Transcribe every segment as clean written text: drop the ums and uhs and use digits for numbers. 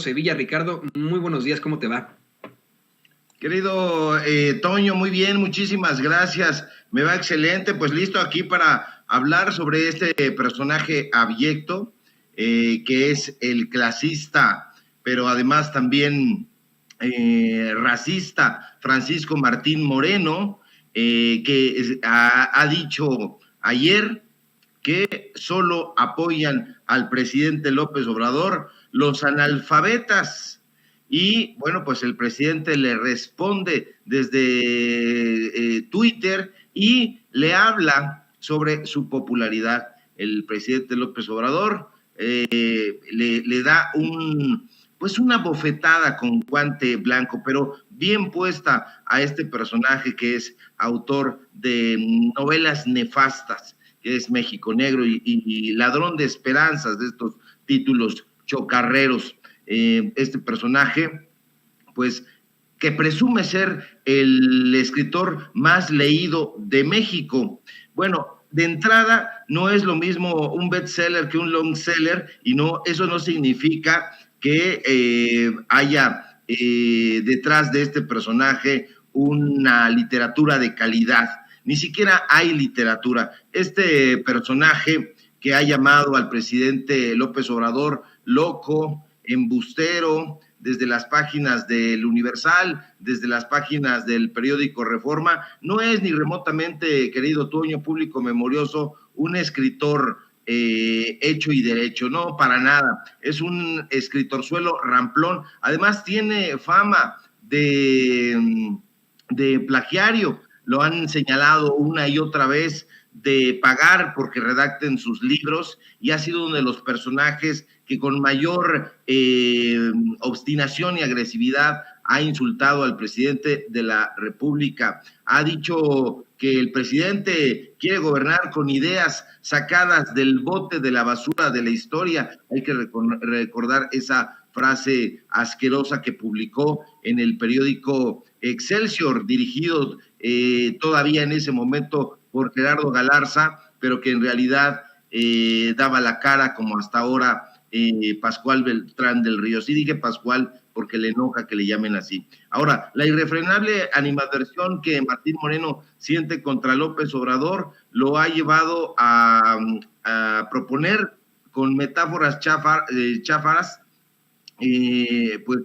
Sevilla. Ricardo, muy buenos días, ¿cómo te va? Querido Toño, muy bien, muchísimas gracias. Me va excelente, pues listo aquí para hablar sobre este personaje abyecto, que es el clasista, pero además también racista, Francisco Martín Moreno, que ha dicho ayer que solo apoyan al presidente López Obrador los analfabetas. Y bueno, pues el presidente le responde desde Twitter y le habla sobre su popularidad. El presidente López Obrador le da pues una bofetada con guante blanco, pero bien puesta a este personaje que es autor de novelas nefastas, que es México Negro y ladrón de esperanzas, de estos títulos chocarreros. Este personaje, pues, que presume ser el escritor más leído de México. Bueno, de entrada, no es lo mismo un bestseller que un long seller, y no, eso no significa que haya detrás de este personaje una literatura de calidad. Ni siquiera hay literatura. Este personaje que ha llamado al presidente López Obrador loco, embustero, desde las páginas del Universal, desde las páginas del periódico Reforma, no es ni remotamente, querido Toño, público memorioso, un escritor hecho y derecho, no, para nada. Es un escritorzuelo ramplón. Además tiene fama de plagiario. Lo han señalado una y otra vez, de pagar porque redacten sus libros, y ha sido uno de los personajes que con mayor obstinación y agresividad ha insultado al presidente de la República. Ha dicho que el presidente quiere gobernar con ideas sacadas del bote de la basura de la historia. Hay que recordar esa frase asquerosa que publicó en el periódico Excelsior, dirigido todavía en ese momento por Gerardo Galarza, pero que en realidad daba la cara, como hasta ahora Pascual Beltrán del Río. Sí dije Pascual porque le enoja que le llamen así. Ahora, la irrefrenable animadversión que Martín Moreno siente contra López Obrador lo ha llevado a proponer con metáforas cháfaras, pues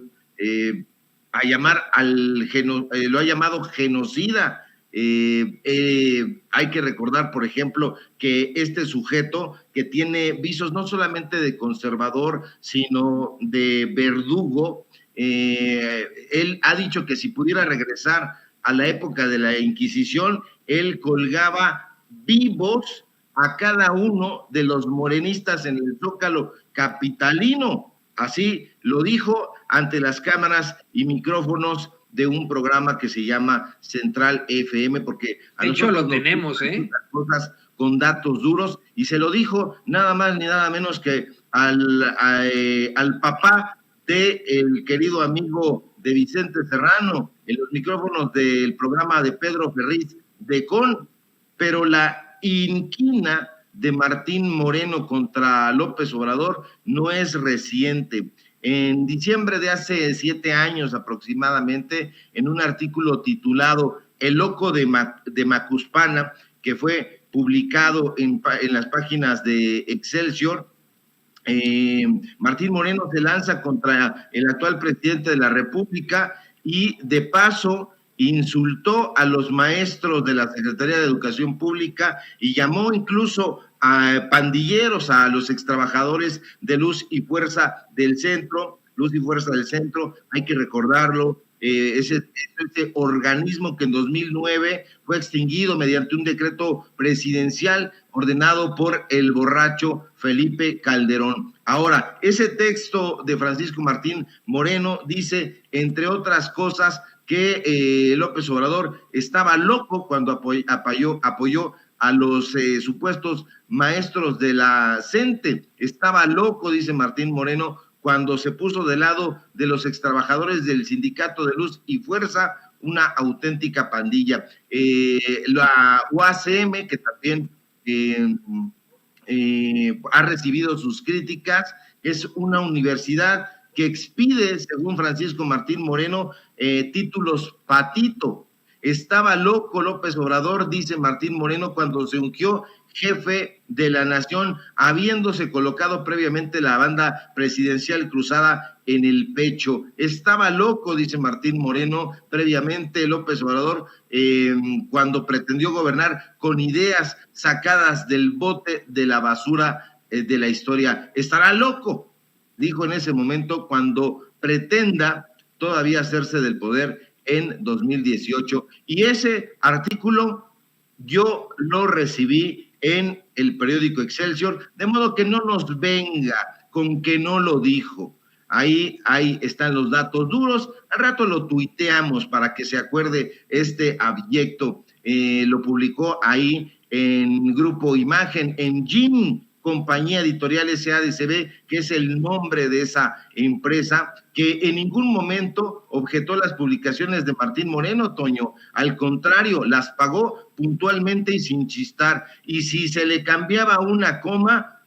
a llamar lo ha llamado genocida. Hay que recordar, por ejemplo, que este sujeto, que tiene visos no solamente de conservador, sino de verdugo, él ha dicho que si pudiera regresar a la época de la Inquisición, él colgaba vivos a cada uno de los morenistas en el Zócalo capitalino. Así lo dijo ante las cámaras y micrófonos de un programa que se llama Central FM, porque a de hecho lo tenemos, cosas con datos duros, y se lo dijo nada más ni nada menos que al papá de el querido amigo de Vicente Serrano, en los micrófonos del programa de Pedro Ferriz de Con. Pero la inquina de Martín Moreno contra López Obrador no es reciente. En diciembre de hace 7 años aproximadamente, en un artículo titulado El loco de Macuspana, que fue publicado en las páginas de Excelsior, Martín Moreno se lanza contra el actual presidente de la República y de paso insultó a los maestros de la Secretaría de Educación Pública y llamó incluso a pandilleros a los extrabajadores de Luz y Fuerza del Centro. Hay que recordarlo, ese organismo que en 2009 fue extinguido mediante un decreto presidencial ordenado por el borracho Felipe Calderón. Ahora, ese texto de Francisco Martín Moreno dice, entre otras cosas, que López Obrador estaba loco cuando apoyó a los supuestos maestros de la CENTE. Estaba loco, dice Martín Moreno, cuando se puso del lado de los extrabajadores del Sindicato de Luz y Fuerza, una auténtica pandilla. La UACM, que también ha recibido sus críticas, es una universidad que expide, según Francisco Martín Moreno, títulos patito. Estaba loco López Obrador, dice Martín Moreno, cuando se ungió jefe de la nación, habiéndose colocado previamente la banda presidencial cruzada en el pecho. Estaba loco, dice Martín Moreno, previamente López Obrador, cuando pretendió gobernar con ideas sacadas del bote de la basura de la historia. Estará loco, dijo en ese momento, cuando pretenda todavía hacerse del poder en 2018. Y ese artículo yo lo recibí en el periódico Excelsior, de modo que no nos venga con que no lo dijo. Ahí están los datos duros. Al rato lo tuiteamos para que se acuerde este abyecto. Lo publicó ahí en Grupo Imagen, en GIM, Compañía Editorial SADCB, que es el nombre de esa empresa, que en ningún momento objetó las publicaciones de Martín Moreno, Toño. Al contrario, las pagó puntualmente y sin chistar. Y si se le cambiaba una coma,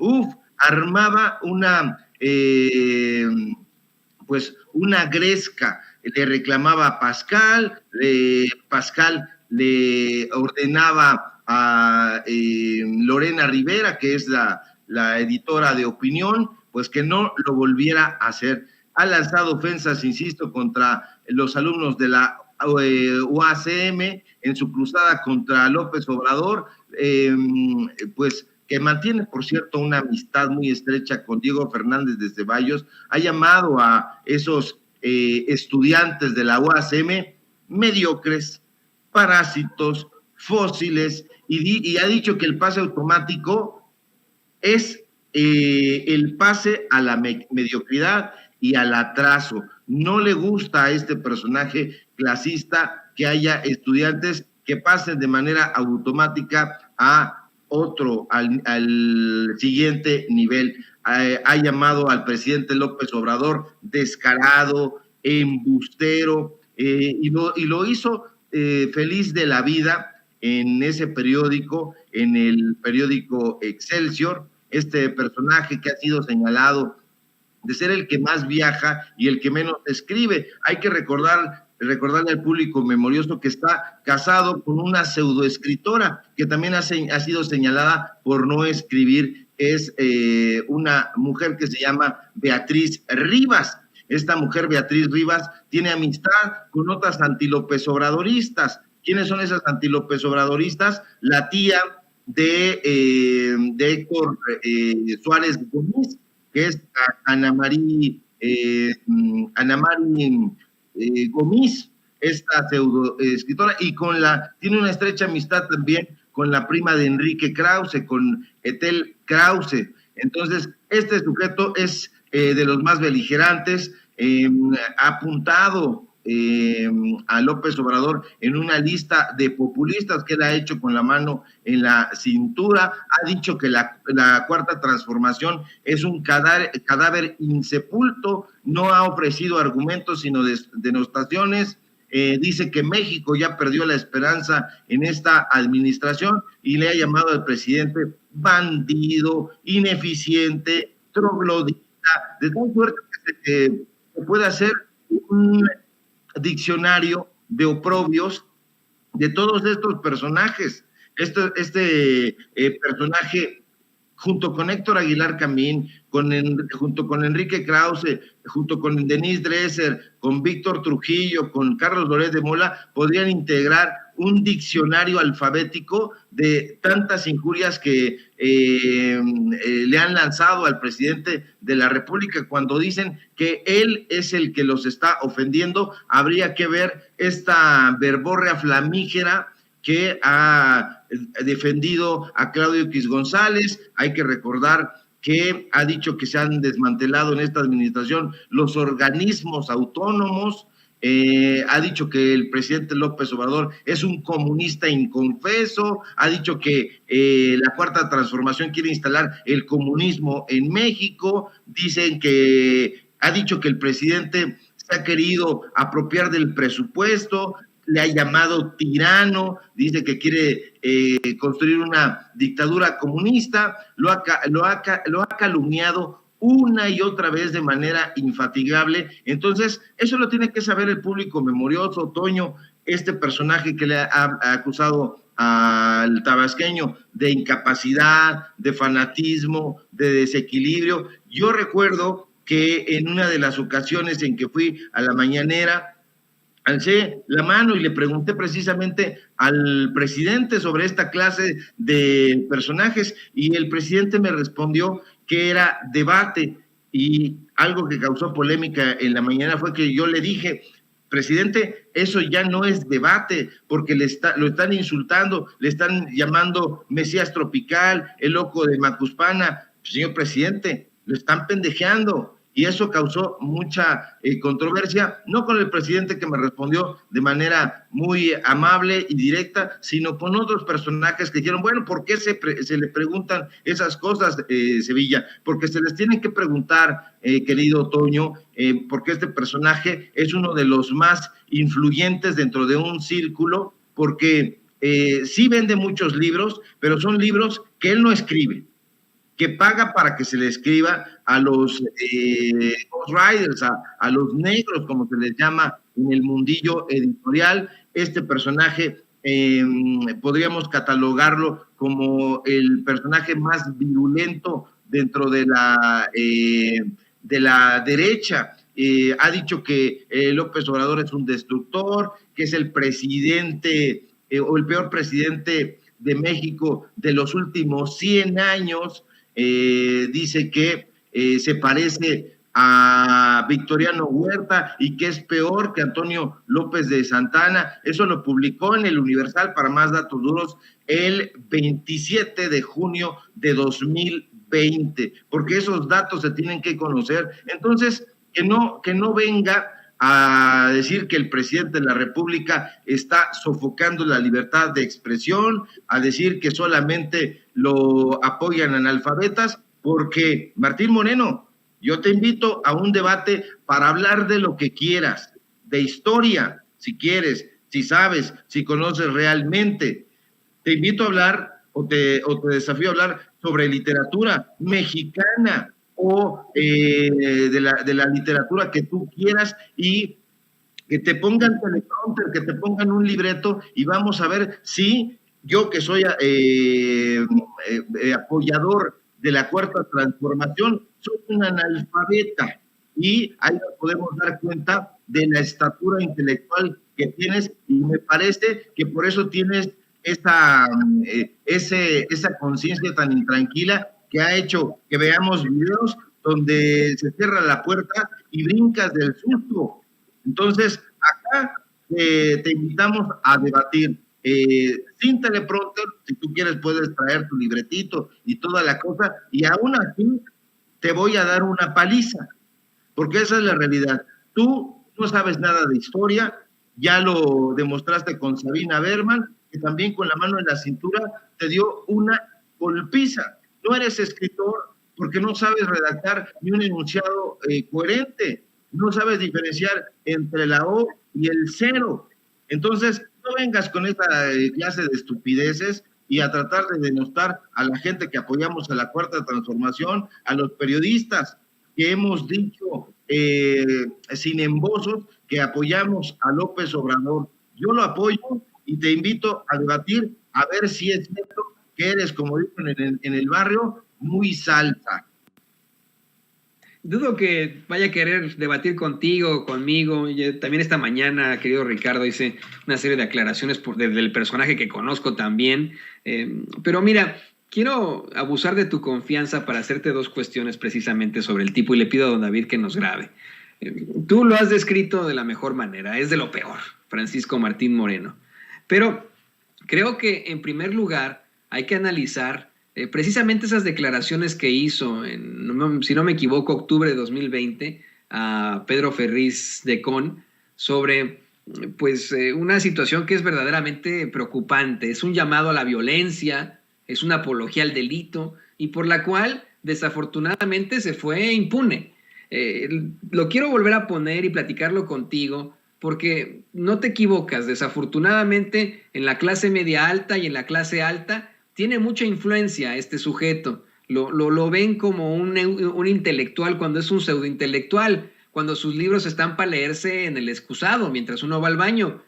armaba una una gresca. Le reclamaba a Pascal, Pascal le ordenaba a Lorena Rivera, que es la editora de opinión, pues que no lo volviera a hacer. Ha lanzado ofensas, insisto, contra los alumnos de la UACM en su cruzada contra López Obrador, pues que mantiene, por cierto, una amistad muy estrecha con Diego Fernández de Ceballos. Ha llamado a esos estudiantes de la UACM mediocres, parásitos, fósiles, y ha dicho que el pase automático es el pase a la mediocridad y al atraso. No le gusta a este personaje clasista que haya estudiantes que pasen de manera automática a otro, al siguiente nivel. Ha llamado al presidente López Obrador descarado, embustero, y lo hizo feliz de la vida en ese periódico, en el periódico Excelsior. Este personaje que ha sido señalado de ser el que más viaja y el que menos escribe. Hay que recordarle al público memorioso que está casado con una pseudoescritora que también ha sido señalada por no escribir. Es una mujer que se llama Beatriz Rivas. Esta mujer, Beatriz Rivas, tiene amistad con otras antilópez obradoristas. ¿Quiénes son esas antilópez obradoristas? La tía de Héctor Suárez Gómez, que es Ana María Gómez, esta pseudo escritora, y tiene una estrecha amistad también con la prima de Enrique Krause, con Ethel Krause. Entonces, este sujeto es de los más beligerantes, ha apuntado a López Obrador en una lista de populistas que él ha hecho con la mano en la cintura. Ha dicho que la Cuarta Transformación es un cadáver insepulto, no ha ofrecido argumentos sino denostaciones. Dice que México ya perdió la esperanza en esta administración y le ha llamado al presidente bandido, ineficiente, troglodita, de tal suerte que se puede hacer un diccionario de oprobios de todos estos personajes. Este personaje, junto con Héctor Aguilar Camín, junto con Enrique Krause, junto con Denise Dresser, con Víctor Trujillo, con Carlos Loret de Mola, podrían integrar un diccionario alfabético de tantas injurias que le han lanzado al presidente de la República. Cuando dicen que él es el que los está ofendiendo, habría que ver esta verborrea flamígera que ha defendido a Claudio X González. Hay que recordar que ha dicho que se han desmantelado en esta administración los organismos autónomos. Ha dicho que el presidente López Obrador es un comunista inconfeso, ha dicho que la Cuarta Transformación quiere instalar el comunismo en México. Ha dicho que el presidente se ha querido apropiar del presupuesto, le ha llamado tirano, dice que quiere construir una dictadura comunista, lo ha calumniado una y otra vez de manera infatigable. Entonces, eso lo tiene que saber el público memorioso, Toño, este personaje que le ha acusado al tabasqueño de incapacidad, de fanatismo, de desequilibrio. Yo recuerdo que en una de las ocasiones en que fui a la mañanera, alcé la mano y le pregunté precisamente al presidente sobre esta clase de personajes y el presidente me respondió que era debate, y algo que causó polémica en la mañana fue que yo le dije: presidente, eso ya no es debate, porque lo están insultando, le están llamando Mesías Tropical, el loco de Macuspana. Señor presidente, lo están pendejeando. Y eso causó mucha controversia, no con el presidente, que me respondió de manera muy amable y directa, sino con otros personajes que dijeron: bueno, ¿por qué se le preguntan esas cosas, Sevilla? Porque se les tienen que preguntar, querido Toño, porque este personaje es uno de los más influyentes dentro de un círculo, porque sí vende muchos libros, pero son libros que él no escribe, que paga para que se le escriba a los ghostwriters, a los negros, como se les llama en el mundillo editorial. Este personaje podríamos catalogarlo como el personaje más virulento dentro de la derecha. Ha dicho que López Obrador es un destructor, que es el presidente o el peor presidente de México de los últimos 100 años. Dice que se parece a Victoriano Huerta y que es peor que Antonio López de Santana. Eso lo publicó en el Universal, para más datos duros, el 27 de junio de 2020, porque esos datos se tienen que conocer. Entonces, que no venga a decir que el presidente de la República está sofocando la libertad de expresión, a decir que solamente lo apoyan analfabetas, porque Martín Moreno, yo te invito a un debate para hablar de lo que quieras, de historia, si quieres, si sabes, si conoces realmente. Te invito a hablar o te desafío a hablar sobre literatura mexicana, o de la literatura que tú quieras, y que te pongan teleprompter, que te pongan un libreto, y vamos a ver si yo, que soy apoyador de la Cuarta Transformación, soy un analfabeta, y ahí nos podemos dar cuenta de la estatura intelectual que tienes, y me parece que por eso tienes esa conciencia tan intranquila, que ha hecho que veamos videos donde se cierra la puerta y brincas del susto. Entonces, acá te invitamos a debatir sin teleprompter. Si tú quieres, puedes traer tu libretito y toda la cosa, y aún así te voy a dar una paliza, porque esa es la realidad. Tú no sabes nada de historia, ya lo demostraste con Sabina Berman, que también con la mano en la cintura te dio una golpiza. No eres escritor porque no sabes redactar ni un enunciado coherente, no sabes diferenciar entre la O y el cero. Entonces, no vengas con esta clase de estupideces y a tratar de denostar a la gente que apoyamos a la Cuarta Transformación, a los periodistas que hemos dicho sin embozos que apoyamos a López Obrador. Yo lo apoyo y te invito a debatir, a ver si es cierto que eres, como dicen en el barrio, muy salsa. Dudo que vaya a querer debatir contigo, conmigo. Yo también esta mañana, querido Ricardo, hice una serie de aclaraciones del personaje que conozco también. Pero mira, quiero abusar de tu confianza para hacerte dos cuestiones precisamente sobre el tipo, y le pido a don David que nos grabe. Tú lo has descrito de la mejor manera, es de lo peor, Francisco Martín Moreno. Pero creo que en primer lugar hay que analizar precisamente esas declaraciones que hizo si no me equivoco, octubre de 2020 a Pedro Ferriz de Con sobre una situación que es verdaderamente preocupante. Es un llamado a la violencia, es una apología al delito, y por la cual desafortunadamente se fue impune. Lo quiero volver a poner y platicarlo contigo, porque no te equivocas. Desafortunadamente en la clase media alta y en la clase alta tiene mucha influencia este sujeto. lo ven como un intelectual cuando es un pseudointelectual, cuando sus libros están para leerse en el excusado mientras uno va al baño.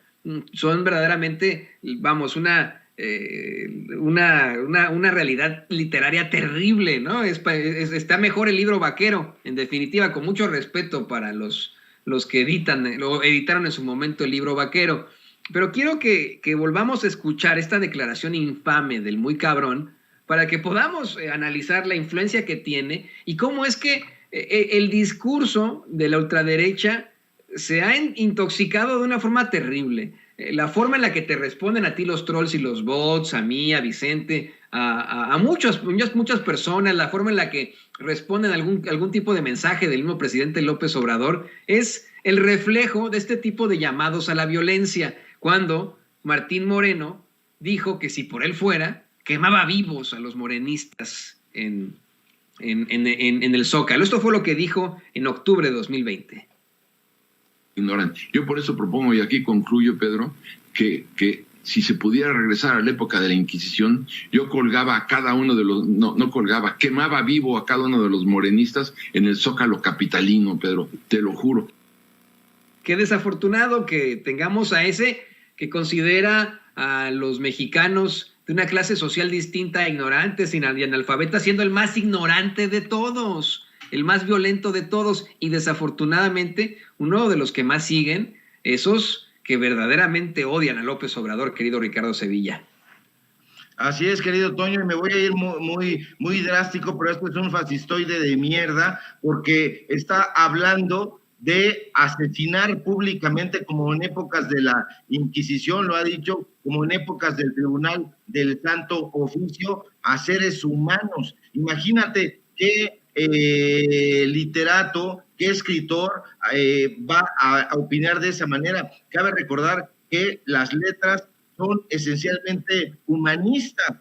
Son verdaderamente, vamos, una realidad literaria terrible, ¿no? Está mejor el libro vaquero, en definitiva, con mucho respeto para los que editaron en su momento el libro vaquero. Pero quiero que volvamos a escuchar esta declaración infame del muy cabrón para que podamos analizar la influencia que tiene y cómo es que el discurso de la ultraderecha se ha intoxicado de una forma terrible. La forma en la que te responden a ti los trolls y los bots, a mí, a Vicente, a muchas personas, la forma en la que responden a algún tipo de mensaje del mismo presidente López Obrador, es el reflejo de este tipo de llamados a la violencia. Cuando Martín Moreno dijo que si por él fuera, quemaba vivos a los morenistas en el Zócalo. Esto fue lo que dijo en octubre de 2020. Ignorante. Yo por eso propongo, y aquí concluyo, Pedro, que si se pudiera regresar a la época de la Inquisición, yo colgaba a cada uno de los, no colgaba, quemaba vivo a cada uno de los morenistas en el Zócalo capitalino, Pedro, te lo juro. Qué desafortunado que tengamos a ese que considera a los mexicanos de una clase social distinta, ignorantes y analfabetas, siendo el más ignorante de todos, el más violento de todos, y desafortunadamente uno de los que más siguen, esos que verdaderamente odian a López Obrador, querido Ricardo Sevilla. Así es, querido Toño, y me voy a ir muy drástico, pero esto es un fascistoide de mierda, porque está hablando de asesinar públicamente, como en épocas de la Inquisición, lo ha dicho, como en épocas del Tribunal del Santo Oficio, a seres humanos. Imagínate qué literato, qué escritor va a opinar de esa manera. Cabe recordar que las letras son esencialmente humanistas.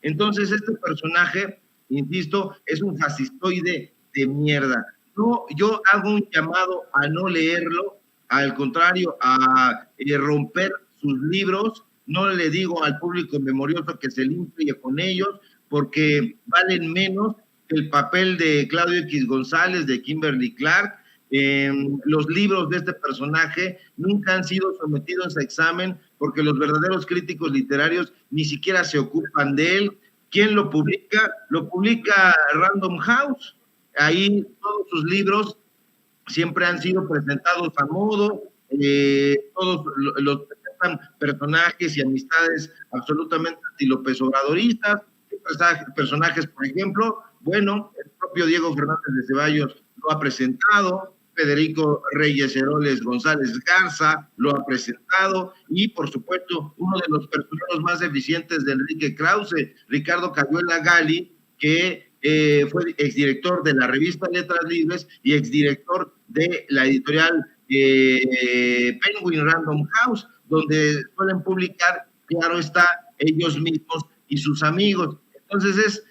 Entonces, este personaje, insisto, es un fascistoide de mierda. No, yo hago un llamado a no leerlo, al contrario, a romper sus libros. No le digo al público memorioso que se limpie con ellos, porque valen menos que el papel de Claudio X González, de Kimberly Clark. Los libros de este personaje nunca han sido sometidos a examen, porque los verdaderos críticos literarios ni siquiera se ocupan de él. ¿Quién lo publica? Lo publica Random House. Ahí todos sus libros siempre han sido presentados a modo, todos los presentan personajes y amistades absolutamente anti-López Obradoristas. Personajes, por ejemplo, bueno, el propio Diego Fernández de Ceballos lo ha presentado, Federico Reyes Heroles González Garza lo ha presentado, y por supuesto uno de los personajes más eficientes de Enrique Krause, Ricardo Cayuela Gali, que fue exdirector de la revista Letras Libres y exdirector de la editorial Penguin Random House, donde suelen publicar, claro está, ellos mismos y sus amigos. Entonces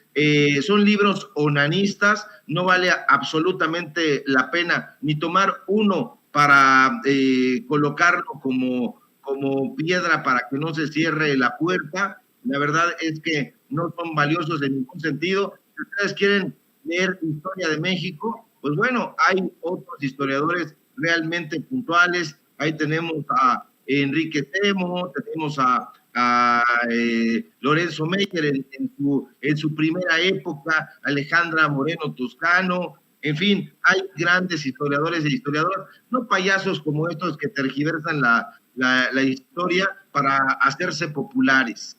son libros onanistas, no vale absolutamente la pena ni tomar uno para colocarlo como piedra para que no se cierre la puerta. La verdad es que no son valiosos en ningún sentido. Si ustedes quieren leer historia de México, pues bueno, hay otros historiadores realmente puntuales. Ahí tenemos a Enrique Temo, tenemos a Lorenzo Meyer en su primera época, Alejandra Moreno Toscano, en fin, hay grandes historiadores e historiadoras, no payasos como estos que tergiversan la historia para hacerse populares.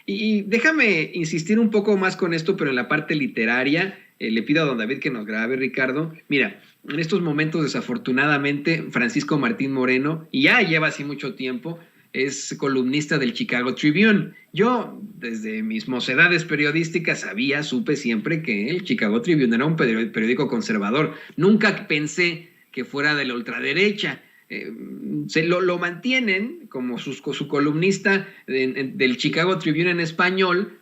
Y déjame insistir un poco más con esto, pero en la parte literaria, le pido a don David que nos grabe, Ricardo. Mira, en estos momentos, desafortunadamente, Francisco Martín Moreno, y ya lleva así mucho tiempo, es columnista del Chicago Tribune. Yo, desde mis mocedades periodísticas, supe siempre que el Chicago Tribune era un periódico conservador. Nunca pensé que fuera de la ultraderecha. Lo mantienen como su columnista del Chicago Tribune en español,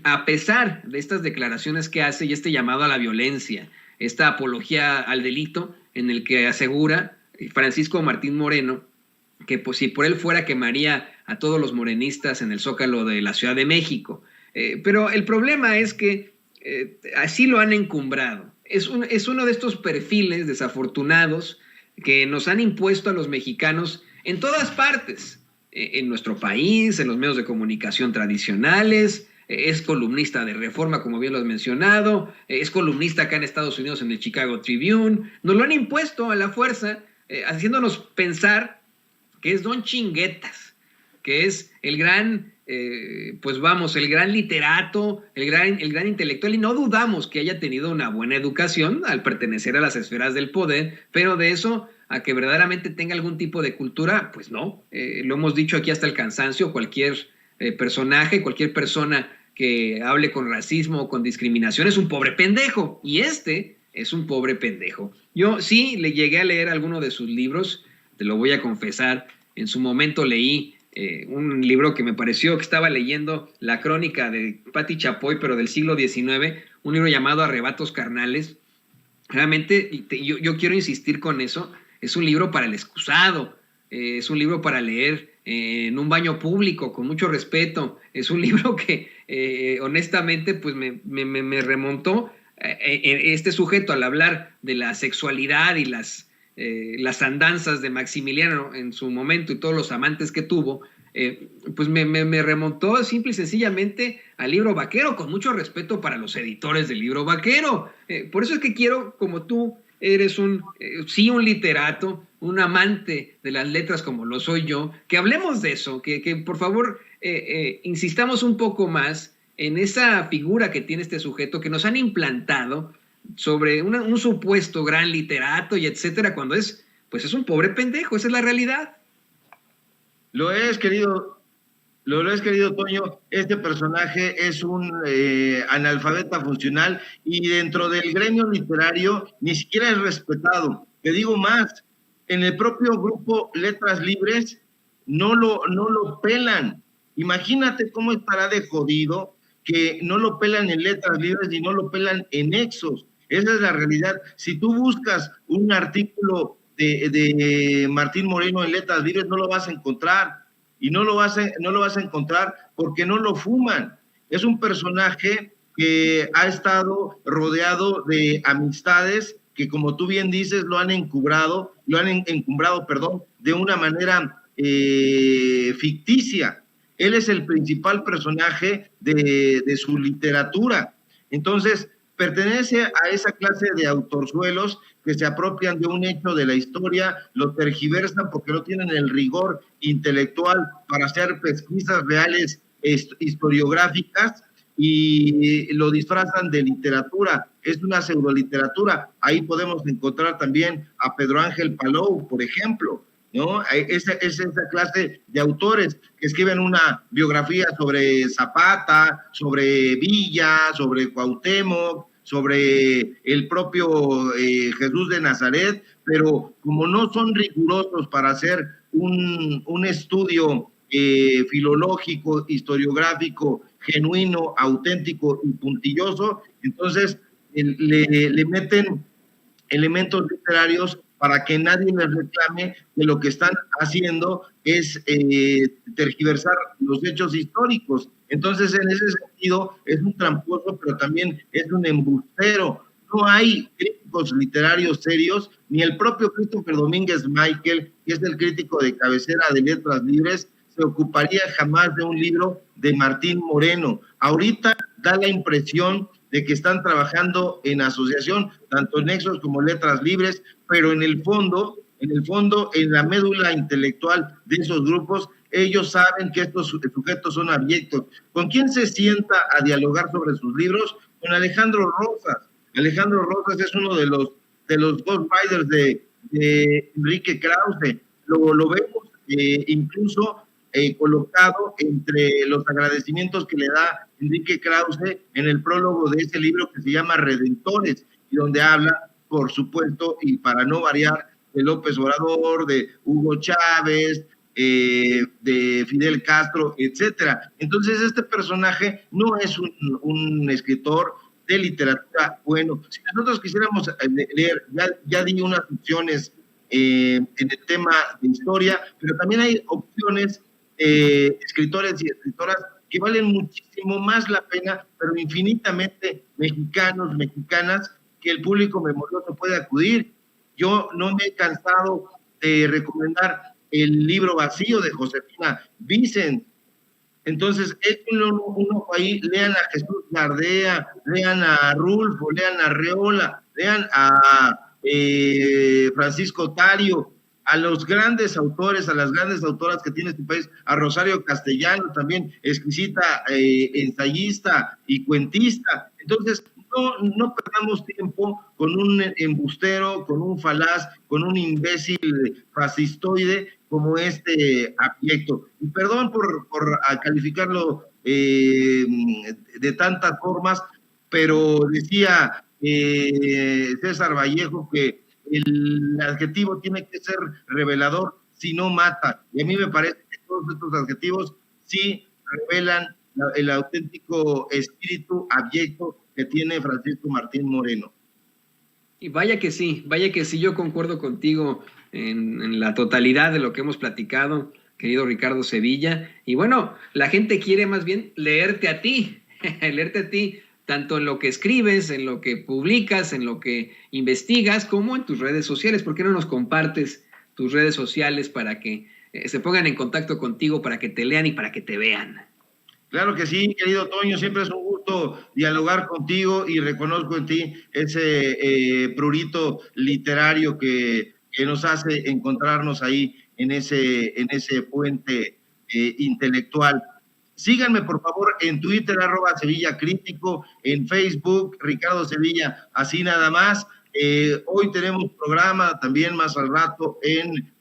a pesar de estas declaraciones que hace y este llamado a la violencia, esta apología al delito, en el que asegura Francisco Martín Moreno que pues, si por él fuera, quemaría a todos los morenistas en el Zócalo de la Ciudad de México. Pero el problema es que así lo han encumbrado. Es uno de estos perfiles desafortunados que nos han impuesto a los mexicanos en todas partes, en nuestro país, en los medios de comunicación tradicionales, es columnista de Reforma, como bien lo has mencionado, es columnista acá en Estados Unidos en el Chicago Tribune. Nos lo han impuesto a la fuerza, haciéndonos pensar que es Don Chinguetas, que es el gran, el gran literato, el gran intelectual, y no dudamos que haya tenido una buena educación al pertenecer a las esferas del poder, pero de eso a que verdaderamente tenga algún tipo de cultura, pues no. Lo hemos dicho aquí hasta el cansancio, cualquier personaje, cualquier persona que hable con racismo o con discriminación es un pobre pendejo, y este es un pobre pendejo. Yo sí le llegué a leer alguno de sus libros, te lo voy a confesar. En su momento leí un libro que me pareció que estaba leyendo la crónica de Patti Chapoy, pero del siglo XIX, un libro llamado Arrebatos Carnales. Realmente, yo quiero insistir con eso, es un libro para el excusado, es un libro para leer en un baño público, con mucho respeto. Es un libro que honestamente pues me remontó este sujeto al hablar de la sexualidad y las andanzas de Maximiliano en su momento y todos los amantes que tuvo, pues me remontó simple y sencillamente al Libro Vaquero, con mucho respeto para los editores del Libro Vaquero. Por eso es que quiero, como tú eres un literato, un amante de las letras como lo soy yo, que hablemos de eso, que por favor insistamos un poco más en esa figura que tiene este sujeto que nos han implantado sobre un supuesto gran literato y etcétera, cuando es un pobre pendejo. Esa es la realidad. Lo es, querido Toño. Este personaje es un analfabeta funcional y dentro del gremio literario ni siquiera es respetado. Te digo más, en el propio grupo Letras Libres no lo pelan. Imagínate cómo estará de jodido que no lo pelan en Letras Libres y no lo pelan en Nexos. Esa es la realidad. Si tú buscas un artículo de Martín Moreno en Letras Libres, no lo vas a encontrar. Y no lo vas a encontrar porque no lo fuman. Es un personaje que ha estado rodeado de amistades que, como tú bien dices, lo han encumbrado, de una manera ficticia. Él es el principal personaje de su literatura. Entonces, pertenece a esa clase de autorzuelos que se apropian de un hecho de la historia, lo tergiversan porque no tienen el rigor intelectual para hacer pesquisas reales historiográficas y lo disfrazan de literatura. Es una pseudoliteratura. Ahí podemos encontrar también a Pedro Ángel Palou, por ejemplo, ¿no? Es esa clase de autores que escriben una biografía sobre Zapata, sobre Villa, sobre Cuauhtémoc, sobre el propio Jesús de Nazaret, pero como no son rigurosos para hacer un estudio filológico, historiográfico, genuino, auténtico y puntilloso, entonces le meten elementos literarios para que nadie les reclame que lo que están haciendo es tergiversar los hechos históricos. Entonces, en ese sentido, es un tramposo, pero también es un embustero. No hay críticos literarios serios, ni el propio Christopher Domínguez Michael, que es el crítico de cabecera de Letras Libres, se ocuparía jamás de un libro de Martín Moreno. Ahorita da la impresión de que están trabajando en asociación, tanto Nexos como Letras Libres, pero en el fondo, en la médula intelectual de esos grupos, ellos saben que estos sujetos son abyectos. ¿Con quién se sienta a dialogar sobre sus libros? Con Alejandro Rosas. Alejandro Rosas es uno de los Ghost Riders de Enrique Krause. Lo vemos incluso colocado entre los agradecimientos que le da Enrique Krause en el prólogo de ese libro que se llama Redentores, y donde habla, por supuesto, y para no variar, de López Obrador, de Hugo Chávez, de Fidel Castro, etcétera. Entonces, este personaje no es un escritor de literatura bueno. Si nosotros quisiéramos leer, ya di unas opciones en el tema de historia, pero también hay opciones, escritores y escritoras que valen muchísimo más la pena, pero infinitamente mexicanos, mexicanas, que el público memorioso puede acudir. Yo no me he cansado de recomendar el libro Vacío de Josefina Vicent. Entonces, uno ahí, lean a Jesús Gardea, lean a Rulfo, lean a Reola, lean a Francisco Tario, a los grandes autores, a las grandes autoras que tiene este país, a Rosario Castellano, también exquisita ensayista y cuentista. Entonces, no perdamos tiempo con un embustero, con un falaz, con un imbécil fascistoide como este abyecto. Y perdón por calificarlo de tantas formas, pero decía César Vallejo que el adjetivo tiene que ser revelador si no mata. Y a mí me parece que todos estos adjetivos sí revelan el auténtico espíritu abyecto que tiene Francisco Martín Moreno. Y vaya que sí, yo concuerdo contigo en la totalidad de lo que hemos platicado, querido Ricardo Sevilla. Y bueno, la gente quiere más bien leerte a ti, tanto en lo que escribes, en lo que publicas, en lo que investigas, como en tus redes sociales. ¿Por qué no nos compartes tus redes sociales para que se pongan en contacto contigo, para que te lean y para que te vean? Claro que sí, querido Toño, siempre es un gusto dialogar contigo y reconozco en ti ese prurito literario que nos hace encontrarnos ahí en ese puente intelectual. Síganme, por favor, en Twitter, @SevillaCrítico, en Facebook, Ricardo Sevilla, así nada más. Hoy tenemos programa también más al rato en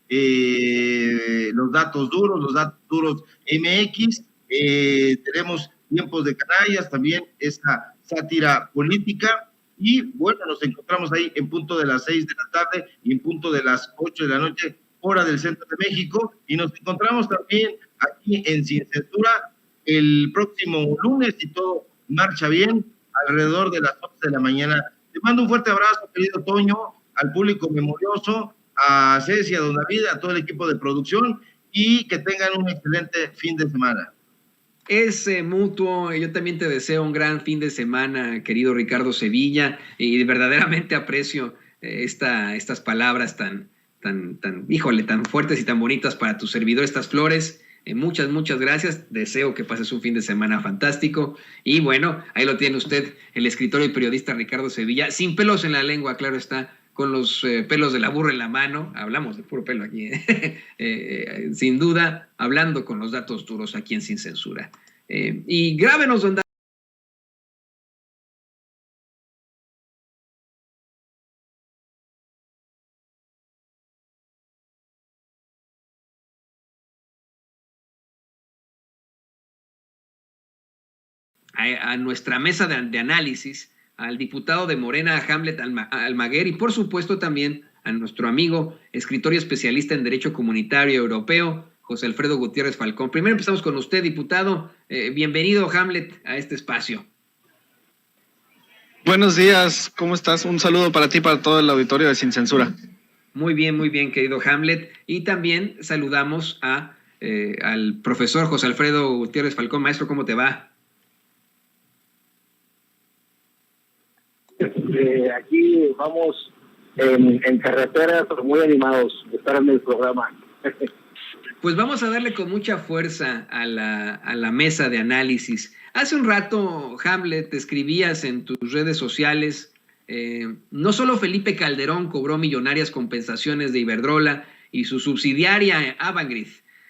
Los Datos Duros MX. Tenemos Tiempos de Canallas, también esta sátira política. Y bueno, nos encontramos ahí en punto de las 6 de la tarde y en punto de las 8 de la noche, hora del centro de México. Y nos encontramos también aquí en Sin Censura el próximo lunes, si todo marcha bien, alrededor de las 11 de la mañana. Te mando un fuerte abrazo, querido Toño, al público memorioso, a Ceci, a Don David, a todo el equipo de producción, y que tengan un excelente fin de semana. Es mutuo. Yo también te deseo un gran fin de semana, querido Ricardo Sevilla, y verdaderamente aprecio estas palabras tan fuertes y tan bonitas para tu servidor, estas flores. Muchas gracias. Deseo que pases un fin de semana fantástico. Y bueno, ahí lo tiene usted, el escritor y periodista Ricardo Sevilla, sin pelos en la lengua, claro está, con los pelos de la burra en la mano. Hablamos de puro pelo aquí, sin duda, hablando con los datos duros aquí en Sin Censura. Y grábenos, don a nuestra mesa de análisis, al diputado de Morena, Hamlet Almaguer, y por supuesto también a nuestro amigo, escritor y especialista en Derecho Comunitario Europeo, José Alfredo Gutiérrez Falcón. Primero empezamos con usted, diputado. Bienvenido, Hamlet, a este espacio. Buenos días, ¿cómo estás? Un saludo para ti y para todo el auditorio de Sin Censura. Muy bien, querido Hamlet. Y también saludamos al profesor José Alfredo Gutiérrez Falcón. Maestro, ¿cómo te va? Aquí vamos en carretera, pero muy animados de estar en el programa. Pues vamos a darle con mucha fuerza a la mesa de análisis. Hace un rato, Hamlet, te escribías en tus redes sociales, no solo Felipe Calderón cobró millonarias compensaciones de Iberdrola y su subsidiaria Avangrid,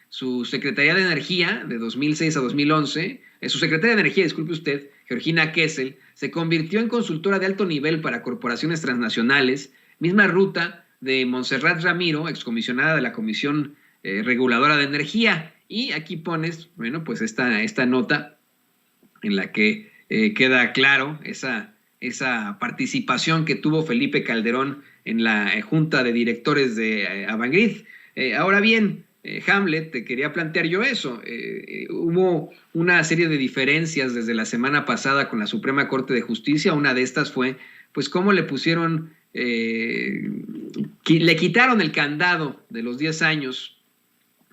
su Secretaría de Energía de 2006 a 2011, su Secretaria de Energía, disculpe usted, Georgina Kessel, se convirtió en consultora de alto nivel para corporaciones transnacionales, misma ruta de Montserrat Ramiro, excomisionada de la Comisión Reguladora de Energía. Y aquí pones, bueno, pues esta nota en la que queda claro esa participación que tuvo Felipe Calderón en la junta de directores de Avangrid. Ahora bien, Hamlet, te quería plantear yo eso. Hubo una serie de diferencias desde la semana pasada con la Suprema Corte de Justicia. Una de estas fue, pues, cómo le pusieron, le quitaron el candado de los 10 años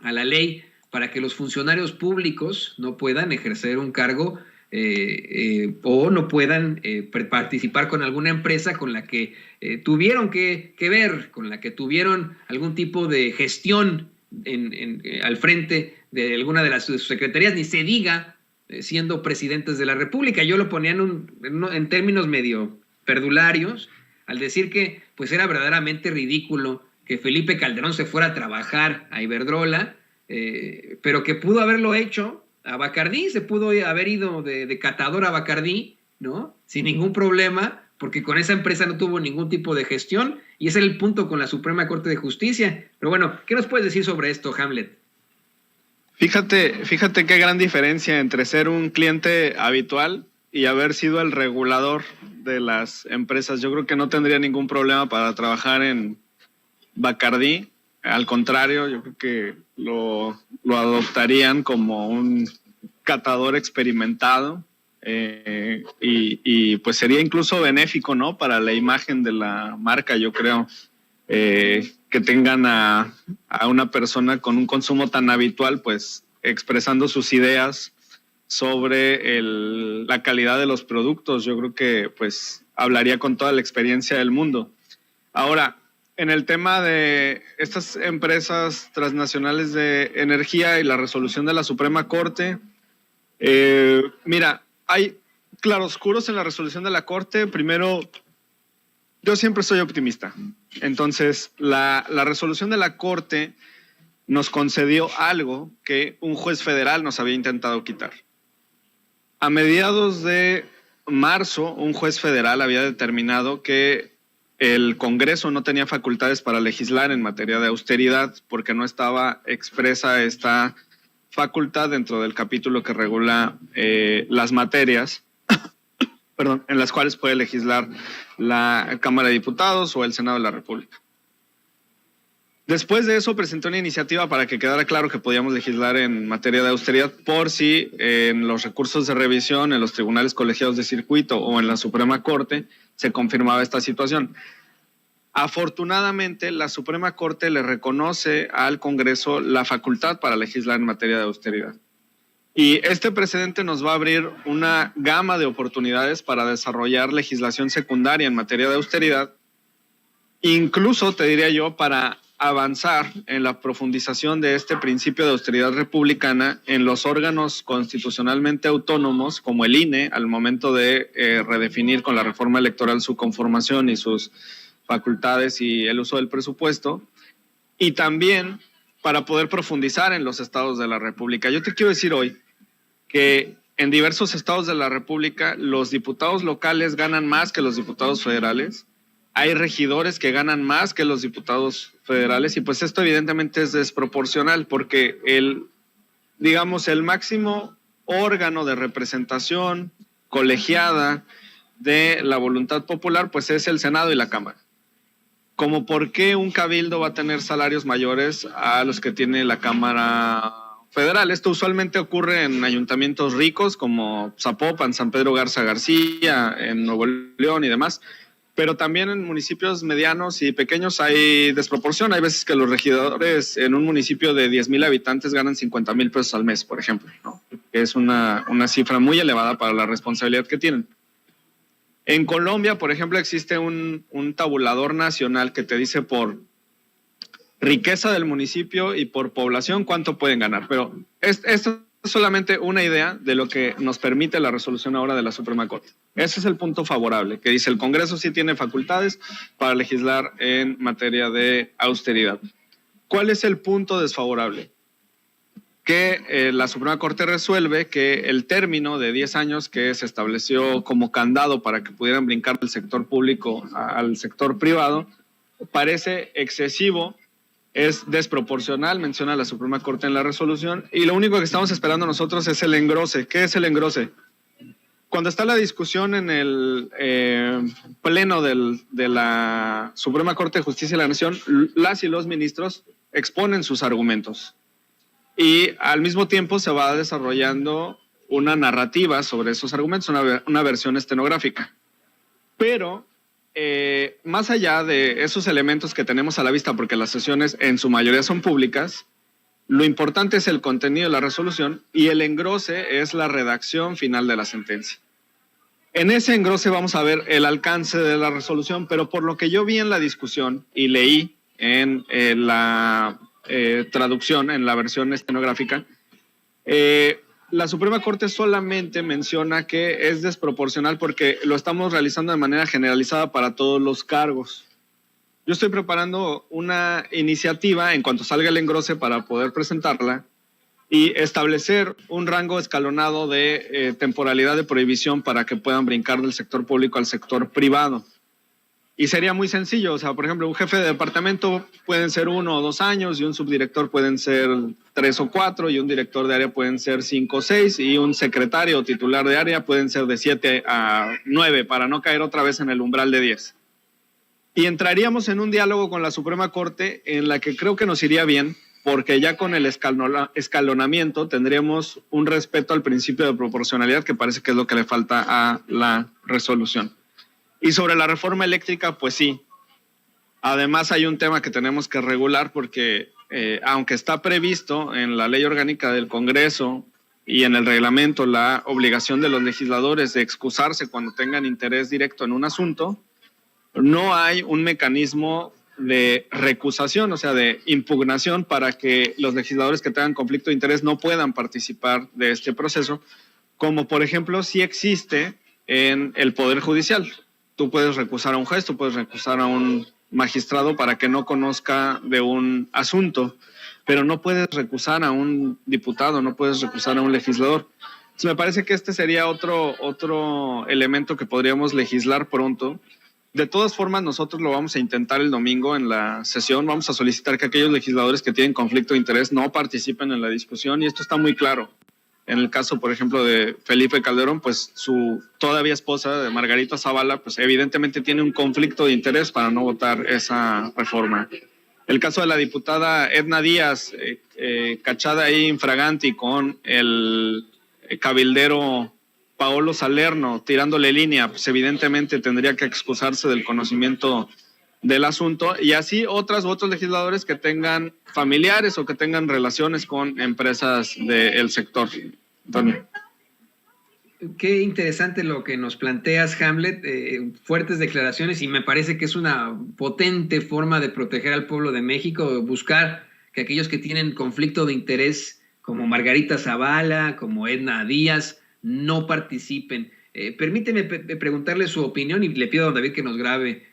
a la ley para que los funcionarios públicos no puedan ejercer un cargo o no puedan participar con alguna empresa con la que tuvieron que ver, con la que tuvieron algún tipo de gestión al frente de alguna de sus secretarías, ni se diga siendo presidentes de la República. Yo lo ponía en términos medio perdularios, al decir que pues era verdaderamente ridículo que Felipe Calderón se fuera a trabajar a Iberdrola, pero que pudo haberlo hecho a Bacardí, se pudo haber ido de catador a Bacardí, ¿no? Sin ningún problema, porque con esa empresa no tuvo ningún tipo de gestión, y ese era el punto con la Suprema Corte de Justicia. Pero bueno, ¿qué nos puedes decir sobre esto, Hamlet? Fíjate qué gran diferencia entre ser un cliente habitual y haber sido el regulador de las empresas. Yo creo que no tendría ningún problema para trabajar en Bacardí. Al contrario, yo creo que lo adoptarían como un catador experimentado y pues sería incluso benéfico, ¿no? Para la imagen de la marca, yo creo, que tengan a una persona con un consumo tan habitual, pues expresando sus ideas sobre la calidad de los productos. Yo creo que pues hablaría con toda la experiencia del mundo. Ahora, en el tema de estas empresas transnacionales de energía y la resolución de la Suprema Corte, mira, hay claroscuros en la resolución de la Corte. Primero, yo siempre soy optimista. Entonces, la resolución de la Corte nos concedió algo que un juez federal nos había intentado quitar. A mediados de marzo, un juez federal había determinado que el Congreso no tenía facultades para legislar en materia de austeridad porque no estaba expresa esta facultad dentro del capítulo que regula las materias en las cuales puede legislar la Cámara de Diputados o el Senado de la República. Después de eso presentó una iniciativa para que quedara claro que podíamos legislar en materia de austeridad por si en los recursos de revisión, en los tribunales colegiados de circuito o en la Suprema Corte se confirmaba esta situación. Afortunadamente, la Suprema Corte le reconoce al Congreso la facultad para legislar en materia de austeridad. Y este precedente nos va a abrir una gama de oportunidades para desarrollar legislación secundaria en materia de austeridad, incluso, te diría yo, para avanzar en la profundización de este principio de austeridad republicana en los órganos constitucionalmente autónomos, como el INE, al momento de redefinir con la reforma electoral su conformación y sus facultades y el uso del presupuesto, y también para poder profundizar en los estados de la República. Yo te quiero decir hoy que en diversos estados de la República los diputados locales ganan más que los diputados federales. Hay regidores que ganan más que los diputados federales y pues esto evidentemente es desproporcional porque el máximo órgano de representación colegiada de la voluntad popular pues es el Senado y la Cámara. Como por qué un cabildo va a tener salarios mayores a los que tiene la Cámara Federal. Esto usualmente ocurre en ayuntamientos ricos como Zapopan, San Pedro Garza García, en Nuevo León y demás. Pero también en municipios medianos y pequeños hay desproporción. Hay veces que los regidores en un municipio de 10,000 habitantes ganan 50,000 pesos al mes, por ejemplo, ¿no? Es una cifra muy elevada para la responsabilidad que tienen. En Colombia, por ejemplo, existe un tabulador nacional que te dice por riqueza del municipio y por población cuánto pueden ganar. Pero esto es solamente una idea de lo que nos permite la resolución ahora de la Suprema Corte. Ese es el punto favorable, que dice el Congreso sí tiene facultades para legislar en materia de austeridad. ¿Cuál es el punto desfavorable? Que la Suprema Corte resuelve que el término de 10 años que se estableció como candado para que pudieran brincar del sector público al sector privado parece excesivo. Es desproporcional, menciona la Suprema Corte en la resolución, y lo único que estamos esperando nosotros es el engrose. ¿Qué es el engrose? Cuando está la discusión en el pleno de la Suprema Corte de Justicia de la Nación, las y los ministros exponen sus argumentos y al mismo tiempo se va desarrollando una narrativa sobre esos argumentos, una versión estenográfica. Pero más allá de esos elementos que tenemos a la vista, porque las sesiones en su mayoría son públicas, Lo importante es el contenido de la resolución y el engrose es la redacción final de la sentencia. En ese engrose vamos a ver el alcance de la resolución, pero por lo que yo vi en la discusión y leí en la traducción, en la versión estenográfica, la Suprema Corte solamente menciona que es desproporcional porque lo estamos realizando de manera generalizada para todos los cargos. Yo estoy preparando una iniciativa en cuanto salga el engrose para poder presentarla y establecer un rango escalonado de temporalidad de prohibición para que puedan brincar del sector público al sector privado. Y sería muy sencillo, o sea, por ejemplo, un jefe de departamento pueden ser 1 o 2 años y un subdirector pueden ser 3 o 4 y un director de área pueden ser 5 o 6 y un secretario o titular de área pueden ser de 7 a 9 para no caer otra vez en el umbral de 10. Y entraríamos en un diálogo con la Suprema Corte en la que creo que nos iría bien porque ya con el escalonamiento tendríamos un respeto al principio de proporcionalidad que parece que es lo que le falta a la resolución. Y sobre la reforma eléctrica, pues sí. Además hay un tema que tenemos que regular porque aunque está previsto en la ley orgánica del Congreso y en el reglamento la obligación de los legisladores de excusarse cuando tengan interés directo en un asunto, no hay un mecanismo de recusación, o sea, de impugnación para que los legisladores que tengan conflicto de interés no puedan participar de este proceso, como por ejemplo sí existe en el Poder Judicial. Tú puedes recusar a un juez, tú puedes recusar a un magistrado para que no conozca de un asunto, pero no puedes recusar a un diputado, no puedes recusar a un legislador. Entonces me parece que este sería otro elemento que podríamos legislar pronto. De todas formas, nosotros lo vamos a intentar el domingo en la sesión. Vamos a solicitar que aquellos legisladores que tienen conflicto de interés no participen en la discusión y esto está muy claro. En el caso, por ejemplo, de Felipe Calderón, pues su todavía esposa, de Margarita Zavala, pues evidentemente tiene un conflicto de interés para no votar esa reforma. El caso de la diputada Edna Díaz, cachada ahí infraganti con el cabildero Paolo Salerno tirándole línea, pues evidentemente tendría que excusarse del conocimiento del asunto y así otros legisladores que tengan familiares o que tengan relaciones con empresas del sector. Antonio. Qué interesante lo que nos planteas, Hamlet. Fuertes declaraciones y me parece que es una potente forma de proteger al pueblo de México, buscar que aquellos que tienen conflicto de interés como Margarita Zavala, como Edna Díaz, no participen. Permíteme preguntarle su opinión y le pido a don David que nos grabe,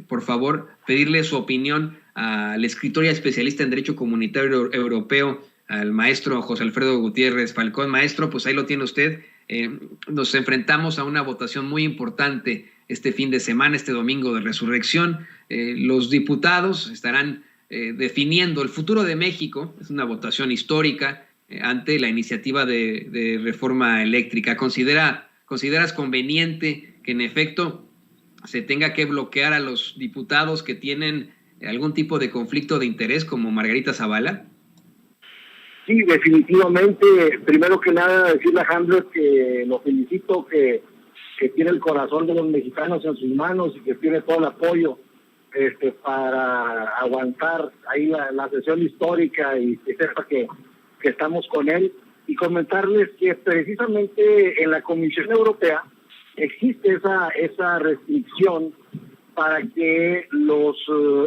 por favor, pedirle su opinión al escritor y especialista en Derecho Comunitario Europeo, al maestro José Alfredo Gutiérrez Falcón. Maestro, pues ahí lo tiene usted. Nos enfrentamos a una votación muy importante este fin de semana, este domingo de Resurrección. Los diputados estarán definiendo el futuro de México. Es una votación histórica ante la iniciativa de reforma eléctrica. ¿Consideras conveniente que en efecto se tenga que bloquear a los diputados que tienen algún tipo de conflicto de interés como Margarita Zavala? Sí, definitivamente. Primero que nada, decirle a Hamlet que lo felicito, que tiene el corazón de los mexicanos en sus manos y que tiene todo el apoyo para aguantar ahí la sesión histórica y que sepa que estamos con él. Y comentarles que precisamente en la Comisión Europea existe esa restricción para que los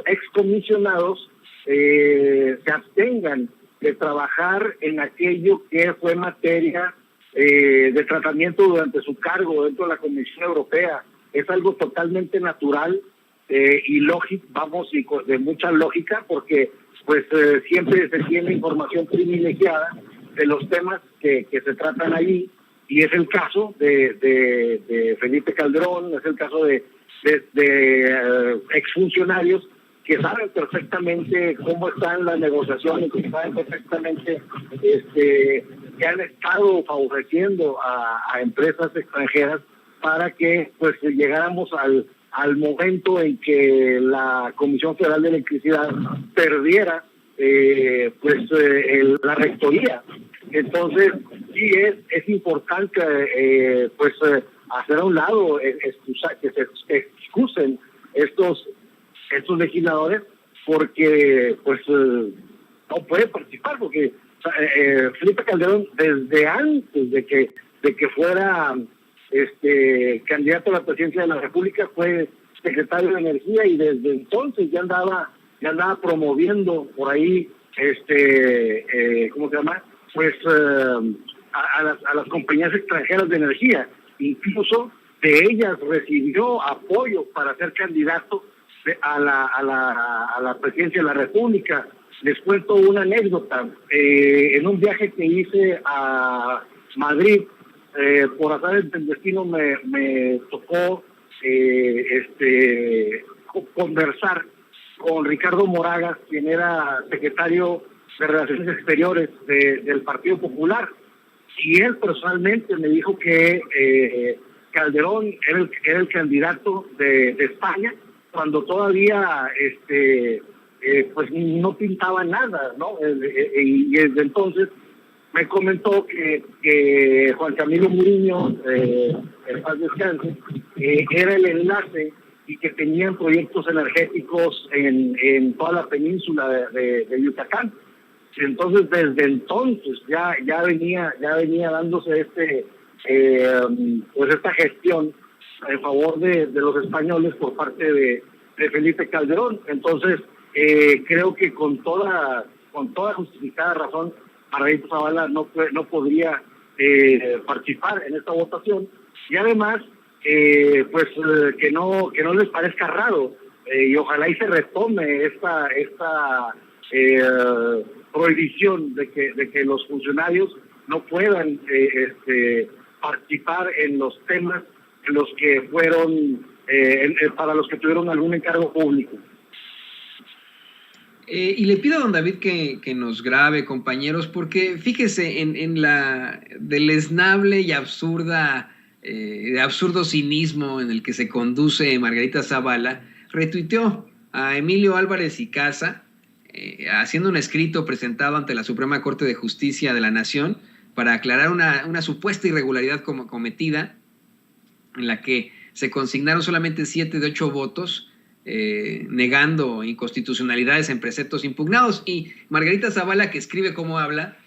excomisionados se abstengan de trabajar en aquello que fue materia de tratamiento durante su cargo dentro de la Comisión Europea. Es algo totalmente natural y lógico, y de mucha lógica, porque pues siempre se tiene información privilegiada de los temas que se tratan ahí, y es el caso de Felipe Calderón, es el caso de exfuncionarios que saben perfectamente cómo están las negociaciones, que saben perfectamente que han estado favoreciendo a empresas extranjeras para que pues llegáramos al momento en que la Comisión Federal de Electricidad perdiera la rectoría. Entonces sí es importante hacer a un lado, que se excusen estos legisladores, porque no puede participar, porque Felipe Calderón, desde antes de que fuera candidato a la presidencia de la República, fue secretario de Energía, y desde entonces ya andaba promoviendo por ahí, ¿cómo se llama? Pues a las compañías extranjeras de energía. Incluso de ellas recibió apoyo para ser candidato a la presidencia de la República. Les cuento una anécdota. En un viaje que hice a Madrid, por azares del destino me tocó conversar con Ricardo Moragas, quien era secretario de Relaciones Exteriores del Partido Popular, y él personalmente me dijo que Calderón era el candidato de España, cuando todavía pues no pintaba nada, ¿no? Y desde entonces me comentó que Juan Camilo Muriño, en paz descanse, era el enlace, y que tenían proyectos energéticos en toda la península de Yucatán. Entonces, desde entonces ya venía dándose pues esta gestión en favor de los españoles por parte de Felipe Calderón. Entonces, creo que con toda justificada razón, Margarita Zavala no podría participar en esta votación, y además pues que no les parezca raro, y ojalá y se retome esta prohibición de que los funcionarios no puedan participar en los temas en los que fueron para los que tuvieron algún encargo público. Y le pido a don David que nos grabe, compañeros, porque fíjese en la deleznable y absurdo cinismo en el que se conduce Margarita Zavala. Retuiteó a Emilio Álvarez y Casa, haciendo un escrito presentado ante la Suprema Corte de Justicia de la Nación para aclarar una supuesta irregularidad cometida, en la que se consignaron solamente 7 de 8 votos, negando inconstitucionalidades en preceptos impugnados. Y Margarita Zavala, que escribe cómo habla,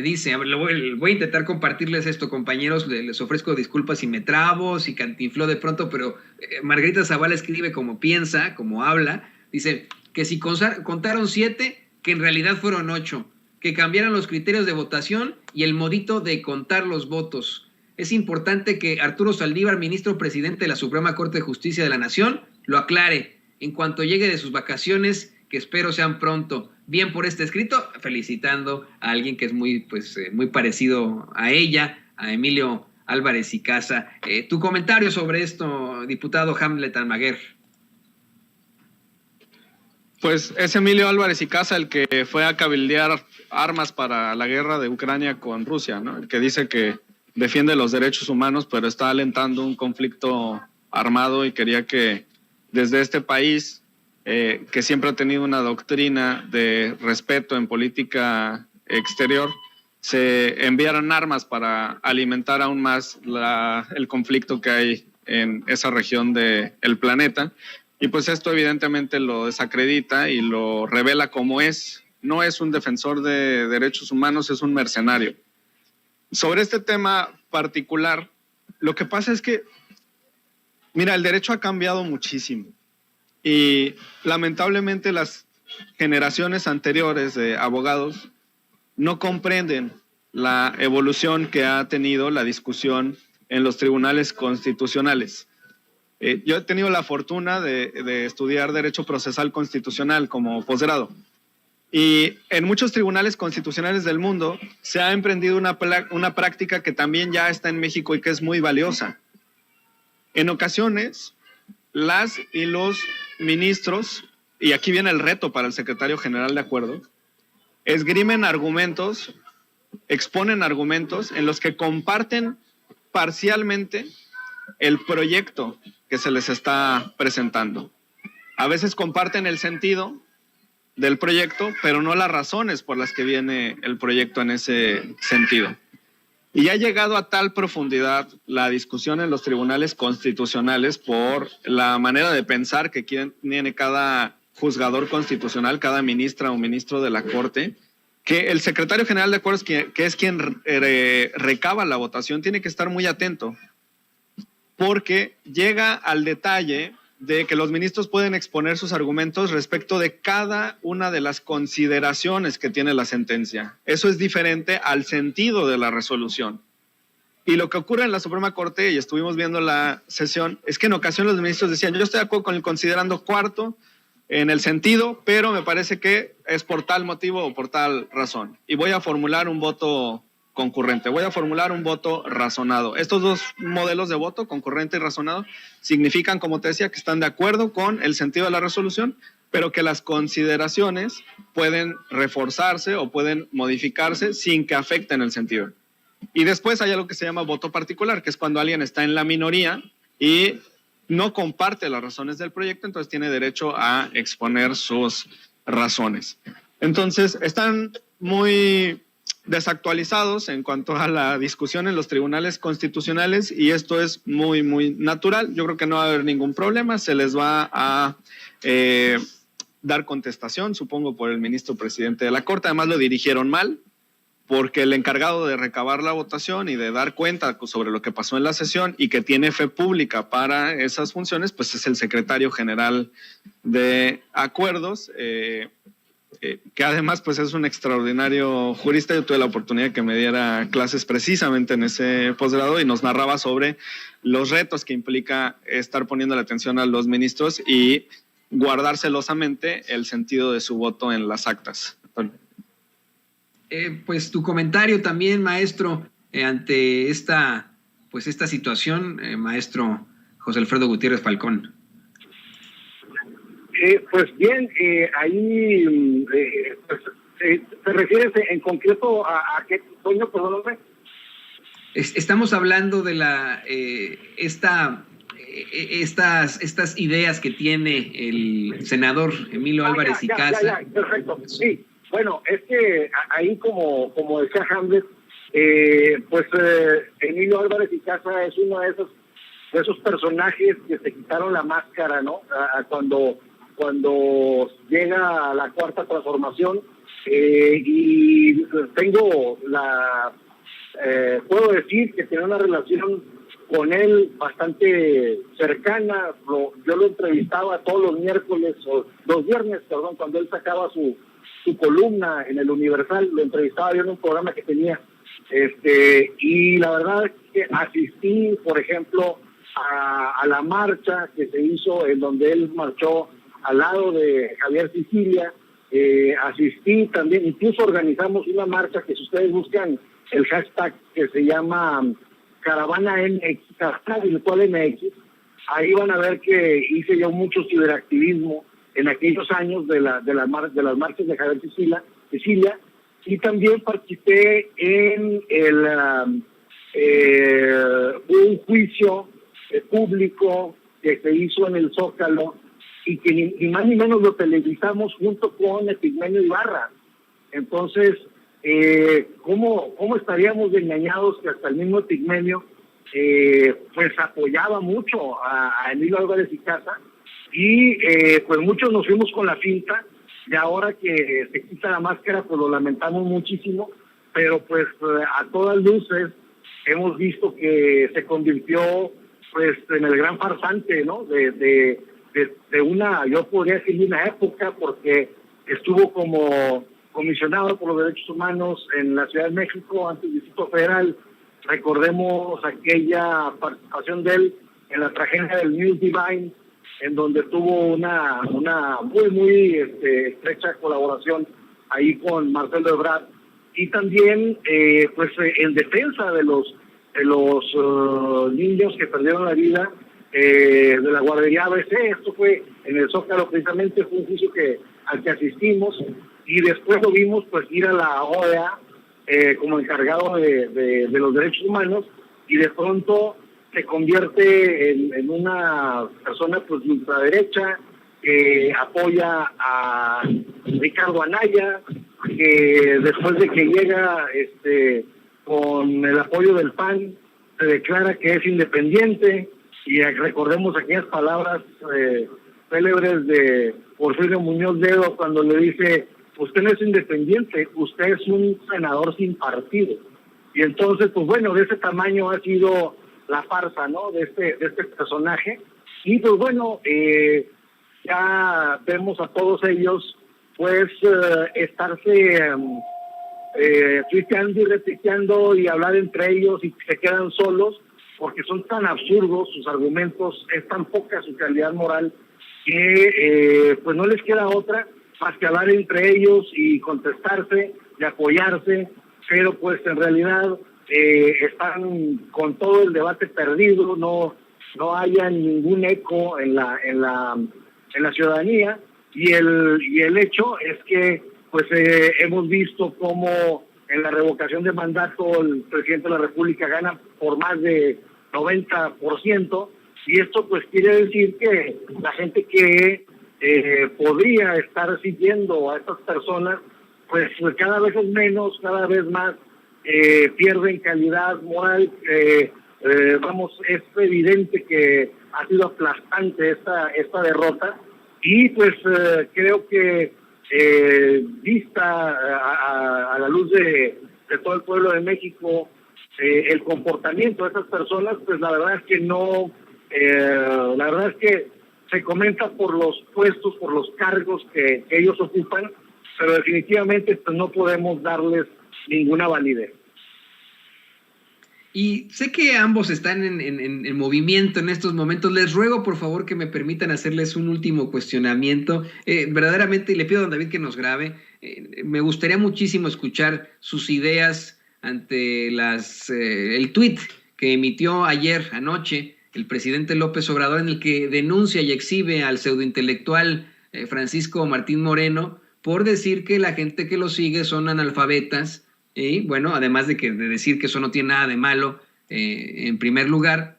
dice, voy a intentar compartirles esto, compañeros, les ofrezco disculpas si me trabo, si cantinfló de pronto, pero Margarita Zavala escribe como piensa, como habla. Dice que si contaron 7, que en realidad fueron 8, que cambiaron los criterios de votación y el modito de contar los votos. Es importante que Arturo Saldívar, ministro presidente de la Suprema Corte de Justicia de la Nación, lo aclare en cuanto llegue de sus vacaciones, que espero sean pronto. Bien por este escrito, felicitando a alguien que es muy parecido a ella, a Emilio Álvarez y Casa. Tu comentario sobre esto, diputado Hamlet Almaguer. Pues es Emilio Álvarez y Casa el que fue a cabildear armas para la guerra de Ucrania con Rusia, ¿no? El que dice que defiende los derechos humanos, pero está alentando un conflicto armado, y quería que desde este país, que siempre ha tenido una doctrina de respeto en política exterior, se enviaran armas para alimentar aún más el conflicto que hay en esa región del planeta. Y pues esto evidentemente lo desacredita y lo revela como es. No es un defensor de derechos humanos, es un mercenario. Sobre este tema particular, lo que pasa es que, mira, el derecho ha cambiado muchísimo, y lamentablemente las generaciones anteriores de abogados no comprenden la evolución que ha tenido la discusión en los tribunales constitucionales. Yo he tenido la fortuna de estudiar Derecho Procesal Constitucional como posgrado, y en muchos tribunales constitucionales del mundo se ha emprendido una práctica que también ya está en México y que es muy valiosa. En ocasiones, las y los ministros, y aquí viene el reto para el secretario general de acuerdo, esgrimen argumentos, exponen argumentos en los que comparten parcialmente el proyecto que se les está presentando. A veces comparten el sentido del proyecto, pero no las razones por las que viene el proyecto en ese sentido. Y ha llegado a tal profundidad la discusión en los tribunales constitucionales por la manera de pensar que tiene cada juzgador constitucional, cada ministra o ministro de la Corte, que el secretario general de acuerdos, que es quien recaba la votación, tiene que estar muy atento, porque llega al detalle de que los ministros pueden exponer sus argumentos respecto de cada una de las consideraciones que tiene la sentencia. Eso es diferente al sentido de la resolución. Y lo que ocurre en la Suprema Corte, y estuvimos viendo la sesión, es que en ocasiones los ministros decían, yo estoy de acuerdo con el considerando cuarto en el sentido, pero me parece que es por tal motivo o por tal razón. Y voy a formular un voto concurrente, voy a formular un voto razonado. Estos dos modelos de voto, concurrente y razonado, significan, como te decía, que están de acuerdo con el sentido de la resolución, pero que las consideraciones pueden reforzarse o pueden modificarse sin que afecten el sentido. Y después hay algo que se llama voto particular, que es cuando alguien está en la minoría y no comparte las razones del proyecto, entonces tiene derecho a exponer sus razones. Entonces, están muy desactualizados en cuanto a la discusión en los tribunales constitucionales y esto es muy, muy natural. Yo creo que no va a haber ningún problema, se les va a dar contestación, supongo, por el ministro presidente de la Corte. Además, lo dirigieron mal, porque el encargado de recabar la votación y de dar cuenta sobre lo que pasó en la sesión y que tiene fe pública para esas funciones, pues es el secretario general de Acuerdos, que además pues es un extraordinario jurista. Yo tuve la oportunidad de que me diera clases precisamente en ese posgrado y nos narraba sobre los retos que implica estar poniendo la atención a los ministros y guardar celosamente el sentido de su voto en las actas. Pues tu comentario también, maestro, ante esta situación, maestro José Alfredo Gutiérrez Falcón. Pues bien, ahí ¿te refieres en concreto a qué, Toño? Perdóname. Estamos hablando de estas ideas que tiene el senador Emilio Álvarez y Casa. Perfecto, sí. Bueno, es que ahí como decía Hamlet, Emilio Álvarez y Casa es uno de esos personajes que se quitaron la máscara, ¿no? Cuando llega la Cuarta Transformación, y puedo decir que tenía una relación con él bastante cercana. Yo lo entrevistaba todos los miércoles, o los viernes, perdón, cuando él sacaba su columna en el Universal, lo entrevistaba yo en un programa que tenía, y la verdad es que asistí, por ejemplo, a la marcha que se hizo en donde él marchó al lado de Javier Sicilia. Asistí también, incluso organizamos una marcha que, si ustedes buscan el hashtag que se llama Caravana MX, hashtag virtual MX, ahí van a ver que hice yo mucho ciberactivismo en aquellos años de las marchas de Javier Sicilia, y también participé en un juicio público que se hizo en el Zócalo y que ni más ni menos lo televisamos junto con Epigmenio Ibarra. Entonces, ¿cómo estaríamos engañados que hasta el mismo Epigmenio pues apoyaba mucho a Emilio Álvarez y Casa? Y pues muchos nos fuimos con la finta, y ahora que se quita la máscara pues lo lamentamos muchísimo, pero pues a todas luces hemos visto que se convirtió pues en el gran farsante, ¿no? De una, yo podría decir, una época, porque estuvo como comisionado por los derechos humanos en la Ciudad de México, antes del Distrito Federal. Recordemos aquella participación de él en la tragedia del News Divine, en donde tuvo una muy estrecha colaboración ahí con Marcelo Ebrard, y también en defensa de los niños que perdieron la vida de la guardería ABC. Esto fue en el Zócalo, precisamente, fue un juicio al que asistimos, y después lo vimos pues ir a la OEA como encargado de los derechos humanos, y de pronto se convierte en una persona pues de ultraderecha, que apoya a Ricardo Anaya, que después de que llega con el apoyo del PAN, se declara que es independiente, y recordemos aquellas palabras célebres de Porfirio Muñoz Ledo cuando le dice, usted no es independiente, usted es un senador sin partido. Y entonces, pues bueno, de ese tamaño ha sido la farsa, ¿no? De este personaje. Y pues bueno, ya vemos a todos ellos, pues, estarse tuiteando y retuiteando y hablar entre ellos, y se quedan solos, porque son tan absurdos sus argumentos, es tan poca su calidad moral, que pues no les queda otra más que hablar entre ellos y contestarse y apoyarse, pero pues en realidad están con todo el debate perdido, no haya ningún eco en la ciudadanía, y el hecho es que pues hemos visto cómo en la revocación de mandato el presidente de la República gana por más de 90%, y esto pues quiere decir que la gente que podría estar siguiendo a estas personas, pues cada vez es menos, cada vez más pierden calidad moral. Vamos, es evidente que ha sido aplastante esta derrota, y pues creo que vista a la luz de todo el pueblo de México, el comportamiento de esas personas, pues la verdad es que no, la verdad es que se comenta por los puestos, por los cargos que ellos ocupan, pero definitivamente pues no podemos darles ninguna validez. Y sé que ambos están en movimiento en estos momentos. Les ruego, por favor, que me permitan hacerles un último cuestionamiento. Verdaderamente, y le pido a don David que nos grabe, me gustaría muchísimo escuchar sus ideas ante el tuit que emitió anoche, el presidente López Obrador, en el que denuncia y exhibe al pseudointelectual Francisco Martín Moreno por decir que la gente que lo sigue son analfabetas. Y bueno, además de decir que eso no tiene nada de malo, en primer lugar,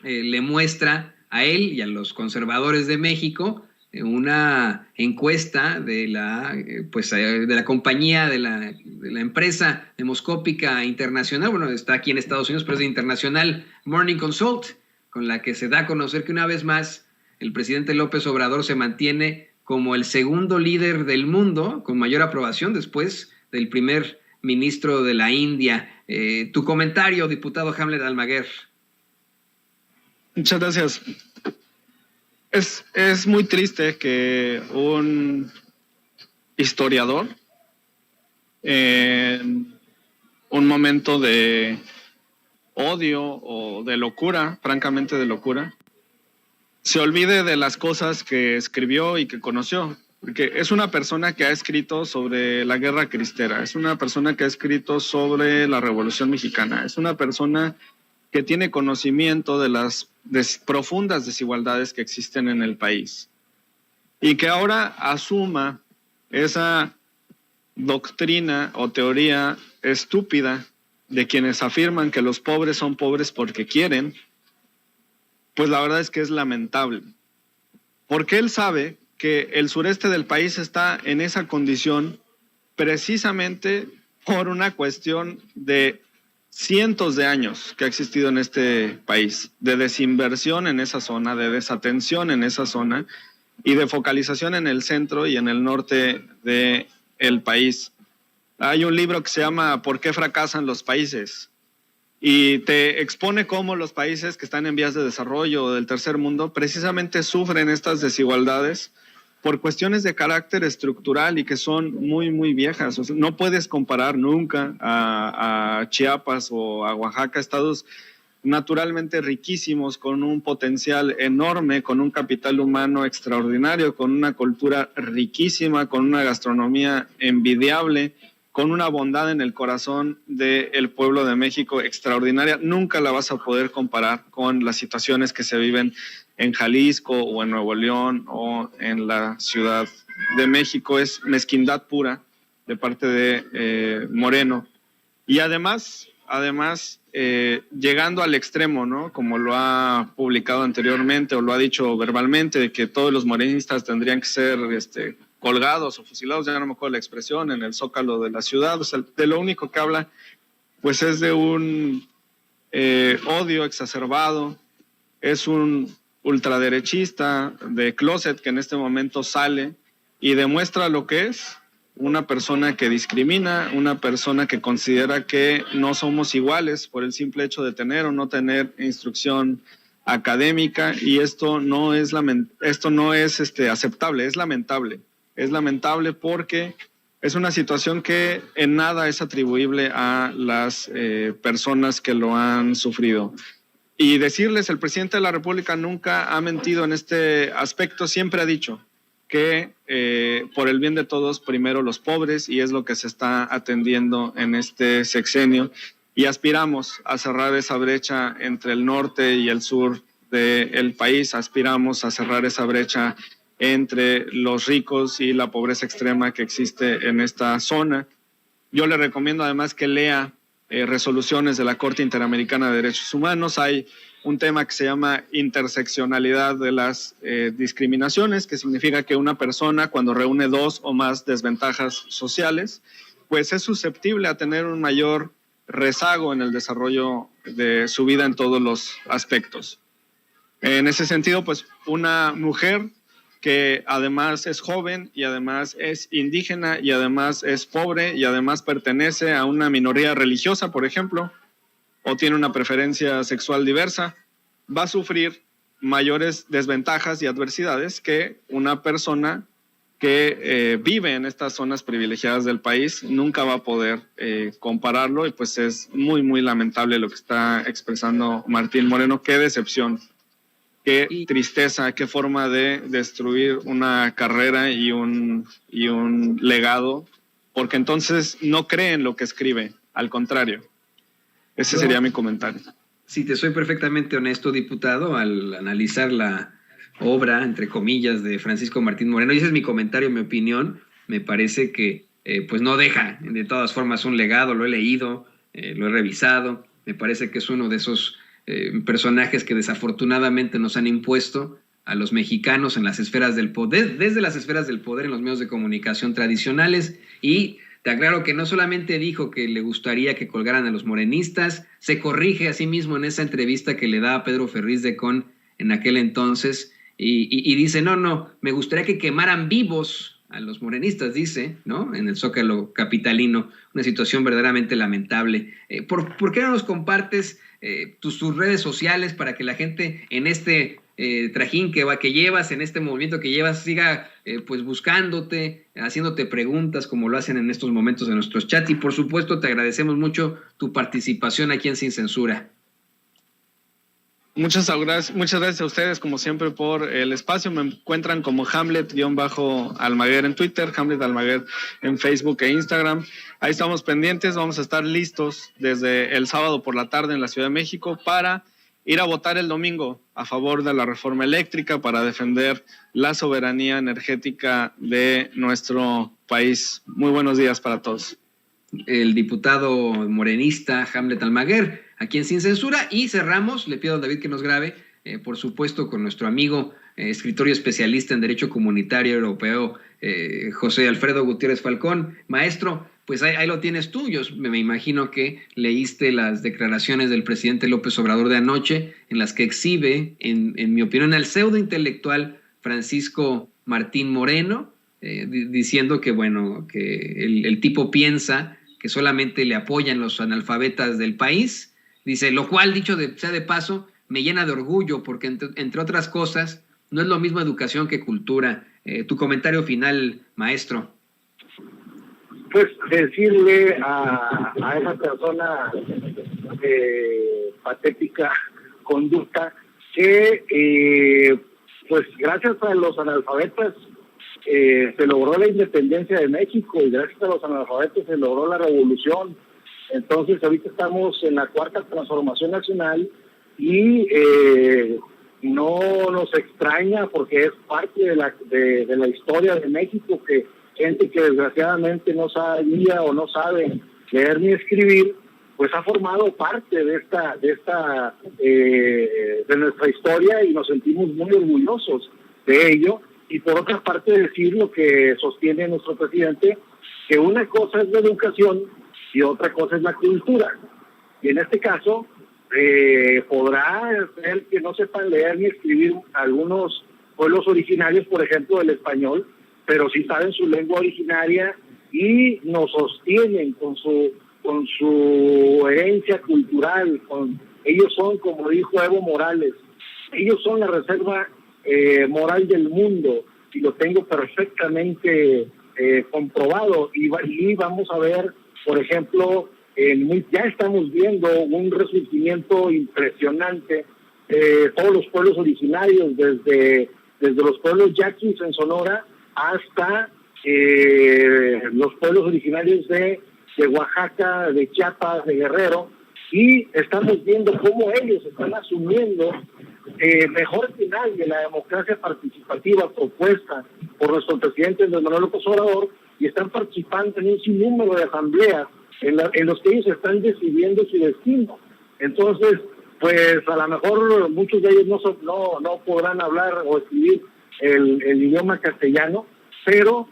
le muestra a él y a los conservadores de México una encuesta de la compañía, de la empresa demoscópica internacional, bueno, está aquí en Estados Unidos, pero es internacional, Morning Consult, con la que se da a conocer que una vez más el presidente López Obrador se mantiene como el segundo líder del mundo, con mayor aprobación después del primer ministro de la India. Tu comentario, diputado Hamlet Almaguer. Muchas gracias. Es muy triste que un historiador, en un momento de odio o de locura, francamente de locura, se olvide de las cosas que escribió y que conoció. Porque es una persona que ha escrito sobre la guerra cristera, es una persona que ha escrito sobre la Revolución Mexicana, es una persona que tiene conocimiento de las profundas desigualdades que existen en el país, y que ahora asuma esa doctrina o teoría estúpida de quienes afirman que los pobres son pobres porque quieren, pues la verdad es que es lamentable, porque él sabe que el sureste del país está en esa condición precisamente por una cuestión de cientos de años que ha existido en este país, de desinversión en esa zona, de desatención en esa zona y de focalización en el centro y en el norte del país. Hay un libro que se llama ¿Por qué fracasan los países? Y te expone cómo los países que están en vías de desarrollo o del tercer mundo precisamente sufren estas desigualdades por cuestiones de carácter estructural y que son muy, muy viejas. O sea, no puedes comparar nunca a Chiapas o a Oaxaca, estados naturalmente riquísimos, con un potencial enorme, con un capital humano extraordinario, con una cultura riquísima, con una gastronomía envidiable, con una bondad en el corazón del pueblo de México extraordinaria. Nunca la vas a poder comparar con las situaciones que se viven en Jalisco o en Nuevo León o en la Ciudad de México. Es mezquindad pura de parte de Moreno. Y además llegando al extremo, ¿no? Como lo ha publicado anteriormente o lo ha dicho verbalmente, de que todos los morenistas tendrían que ser colgados o fusilados, ya no me acuerdo la expresión, en el zócalo de la ciudad. O sea, de lo único que habla pues es de un odio exacerbado, es un ultraderechista de closet que en este momento sale y demuestra lo que es una persona que discrimina, una persona que considera que no somos iguales por el simple hecho de tener o no tener instrucción académica, y esto no es aceptable, es lamentable. Es lamentable porque es una situación que en nada es atribuible a las personas que lo han sufrido. Y decirles, el presidente de la República nunca ha mentido en este aspecto, siempre ha dicho que por el bien de todos, primero los pobres, y es lo que se está atendiendo en este sexenio, y aspiramos a cerrar esa brecha entre el norte y el sur del país, aspiramos a cerrar esa brecha entre los ricos y la pobreza extrema que existe en esta zona. Yo le recomiendo además que lea resoluciones de la Corte Interamericana de Derechos Humanos. Hay un tema que se llama interseccionalidad de las discriminaciones, que significa que una persona, cuando reúne dos o más desventajas sociales, pues es susceptible a tener un mayor rezago en el desarrollo de su vida en todos los aspectos. En ese sentido, pues una mujer que además es joven y además es indígena y además es pobre y además pertenece a una minoría religiosa, por ejemplo, o tiene una preferencia sexual diversa, va a sufrir mayores desventajas y adversidades que una persona que vive en estas zonas privilegiadas del país. Nunca va a poder compararlo, y pues es muy, muy lamentable lo que está expresando Martín Moreno. Qué decepción, qué tristeza, qué forma de destruir una carrera y un legado, porque entonces no cree en lo que escribe, al contrario. Ese sería mi comentario. Si te soy perfectamente honesto, diputado, al analizar la obra, entre comillas, de Francisco Martín Moreno, y ese es mi comentario, mi opinión, me parece que pues no deja de todas formas un legado. Lo he leído, lo he revisado, me parece que es uno de esos personajes que desafortunadamente nos han impuesto a los mexicanos en las esferas del poder, desde las esferas del poder en los medios de comunicación tradicionales. Y te aclaro que no solamente dijo que le gustaría que colgaran a los morenistas, se corrige a sí mismo en esa entrevista que le da a Pedro Ferriz de Con en aquel entonces, y dice, no, me gustaría que quemaran vivos a los morenistas, dice, ¿no? En el Zócalo capitalino, una situación verdaderamente lamentable. ¿Por qué no nos compartes tus redes sociales para que la gente en este trajín que llevas, en este movimiento que llevas, siga pues buscándote, haciéndote preguntas como lo hacen en estos momentos en nuestros chats? Y por supuesto te agradecemos mucho tu participación aquí en Sin Censura. Muchas gracias a ustedes, como siempre, por el espacio. Me encuentran como Hamlet-Almaguer en Twitter, Hamlet Almaguer en Facebook e Instagram. Ahí estamos pendientes, vamos a estar listos desde el sábado por la tarde en la Ciudad de México para ir a votar el domingo a favor de la reforma eléctrica, para defender la soberanía energética de nuestro país. Muy buenos días para todos. El diputado morenista Hamlet Almaguer, aquí en Sin Censura. Y cerramos, le pido a David que nos grabe, por supuesto, con nuestro amigo, escritor y especialista en Derecho Comunitario Europeo, José Alfredo Gutiérrez Falcón. Maestro, pues ahí lo tienes tú. Yo me imagino que leíste las declaraciones del presidente López Obrador de anoche, en las que exhibe, en mi opinión, al pseudo intelectual Francisco Martín Moreno, diciendo que, bueno, que el tipo piensa que solamente le apoyan los analfabetas del país. Dice, lo cual, dicho sea de paso, me llena de orgullo, porque entre otras cosas, no es lo mismo educación que cultura. Tu comentario final, maestro. Pues decirle a esa persona de patética conducta que pues gracias a los analfabetas se logró la independencia de México, y gracias a los analfabetos se logró la revolución. Entonces ahorita estamos en la cuarta transformación nacional y no nos extraña, porque es parte de la historia de México, que gente que desgraciadamente no sabía o no sabe leer ni escribir, pues ha formado parte de nuestra historia, y nos sentimos muy orgullosos de ello. Y por otra parte, decir lo que sostiene nuestro presidente, que una cosa es la educación y otra cosa es la cultura. Y en este caso, podrá ser que no sepan leer ni escribir algunos pueblos originarios, por ejemplo, el español, pero sí saben su lengua originaria y nos sostienen con su herencia cultural. Ellos son, como dijo Evo Morales, ellos son la reserva moral del mundo, y lo tengo perfectamente comprobado, y vamos a ver, por ejemplo, ya estamos viendo un resurgimiento impresionante. Todos los pueblos originarios, desde los pueblos yaquis en Sonora hasta los pueblos originarios de Oaxaca, de Chiapas, de Guerrero, y estamos viendo cómo ellos están asumiendo mejor que nadie la democracia participativa propuesta por nuestro presidente Andrés Manuel López Obrador, y están participando en un sinnúmero de asambleas en los que ellos están decidiendo su destino. Entonces, pues a lo mejor muchos de ellos no podrán hablar o escribir el idioma castellano, pero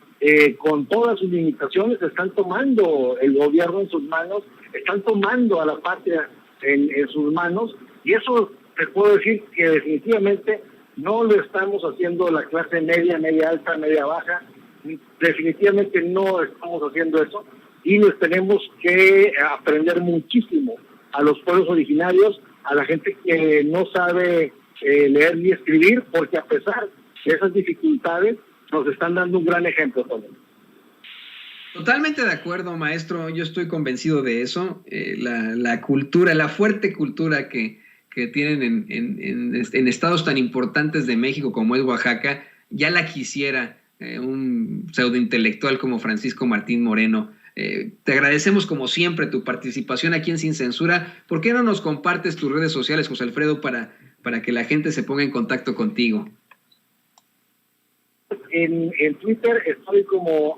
con todas sus limitaciones están tomando el gobierno en sus manos, están tomando a la patria en sus manos, y eso te puedo decir que definitivamente no lo estamos haciendo la clase media, media alta, media baja. Definitivamente no estamos haciendo eso, y les tenemos que aprender muchísimo a los pueblos originarios, a la gente que no sabe leer ni escribir, porque a pesar de esas dificultades nos están dando un gran ejemplo también. Totalmente de acuerdo, maestro. Yo estoy convencido de eso. La cultura, la fuerte cultura que tienen en estados tan importantes de México como es Oaxaca, ya la quisiera un pseudointelectual como Francisco Martín Moreno. Te agradecemos como siempre tu participación aquí en Sin Censura. ¿Por qué no nos compartes tus redes sociales, José Alfredo, para que la gente se ponga en contacto contigo? En Twitter estoy como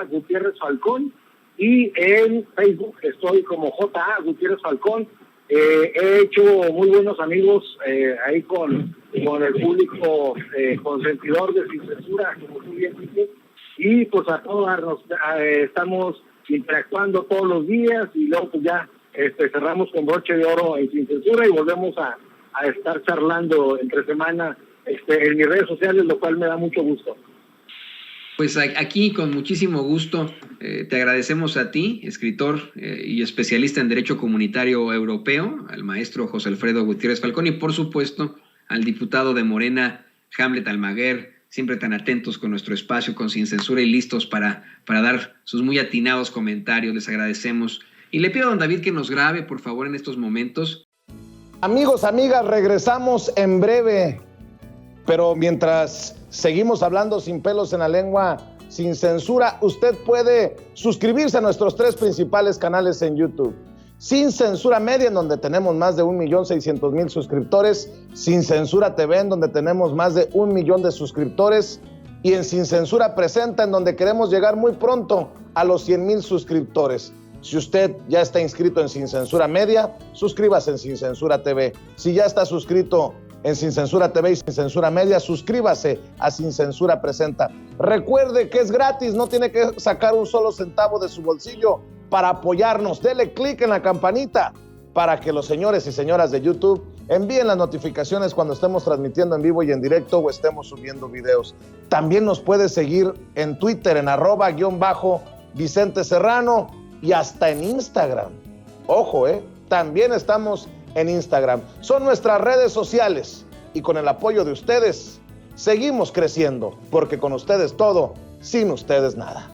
@Gutiérrez Falcón, y en Facebook estoy como J.A. Gutiérrez Falcón. He hecho muy buenos amigos ahí con el público consentidor de Sin Censura, como tú bien dices, y pues a todos estamos interactuando todos los días, y luego pues ya cerramos con broche de oro en Sin Censura y volvemos a estar charlando entre semana en mis redes sociales, lo cual me da mucho gusto. Pues aquí con muchísimo gusto te agradecemos a ti, escritor y especialista en Derecho Comunitario Europeo, al maestro José Alfredo Gutiérrez Falcón, y por supuesto al diputado de Morena, Hamlet Almaguer, siempre tan atentos con nuestro espacio, con Sin Censura, y listos para dar sus muy atinados comentarios. Les agradecemos. Y le pido a don David que nos grabe, por favor, en estos momentos. Amigos, amigas, regresamos en breve. Pero mientras seguimos hablando sin pelos en la lengua, sin censura, usted puede suscribirse a nuestros 3 principales canales en YouTube. Sin Censura Media, en donde tenemos más de 1.600.000 suscriptores. Sin Censura TV, en donde tenemos más de 1 millón de suscriptores. Y en Sin Censura Presenta, en donde queremos llegar muy pronto a los 100,000 suscriptores. Si usted ya está inscrito en Sin Censura Media, suscríbase en Sin Censura TV. Si ya está suscrito en Sin Censura TV y Sin Censura Media, suscríbase a Sin Censura Presenta. Recuerde que es gratis, no tiene que sacar un solo centavo de su bolsillo para apoyarnos. Dele clic en la campanita para que los señores y señoras de YouTube envíen las notificaciones cuando estemos transmitiendo en vivo y en directo o estemos subiendo videos. También nos puede seguir en Twitter en @Vicente Serrano y hasta en Instagram. Ojo, también estamos en Instagram. Son nuestras redes sociales, y con el apoyo de ustedes seguimos creciendo, porque con ustedes todo, sin ustedes nada.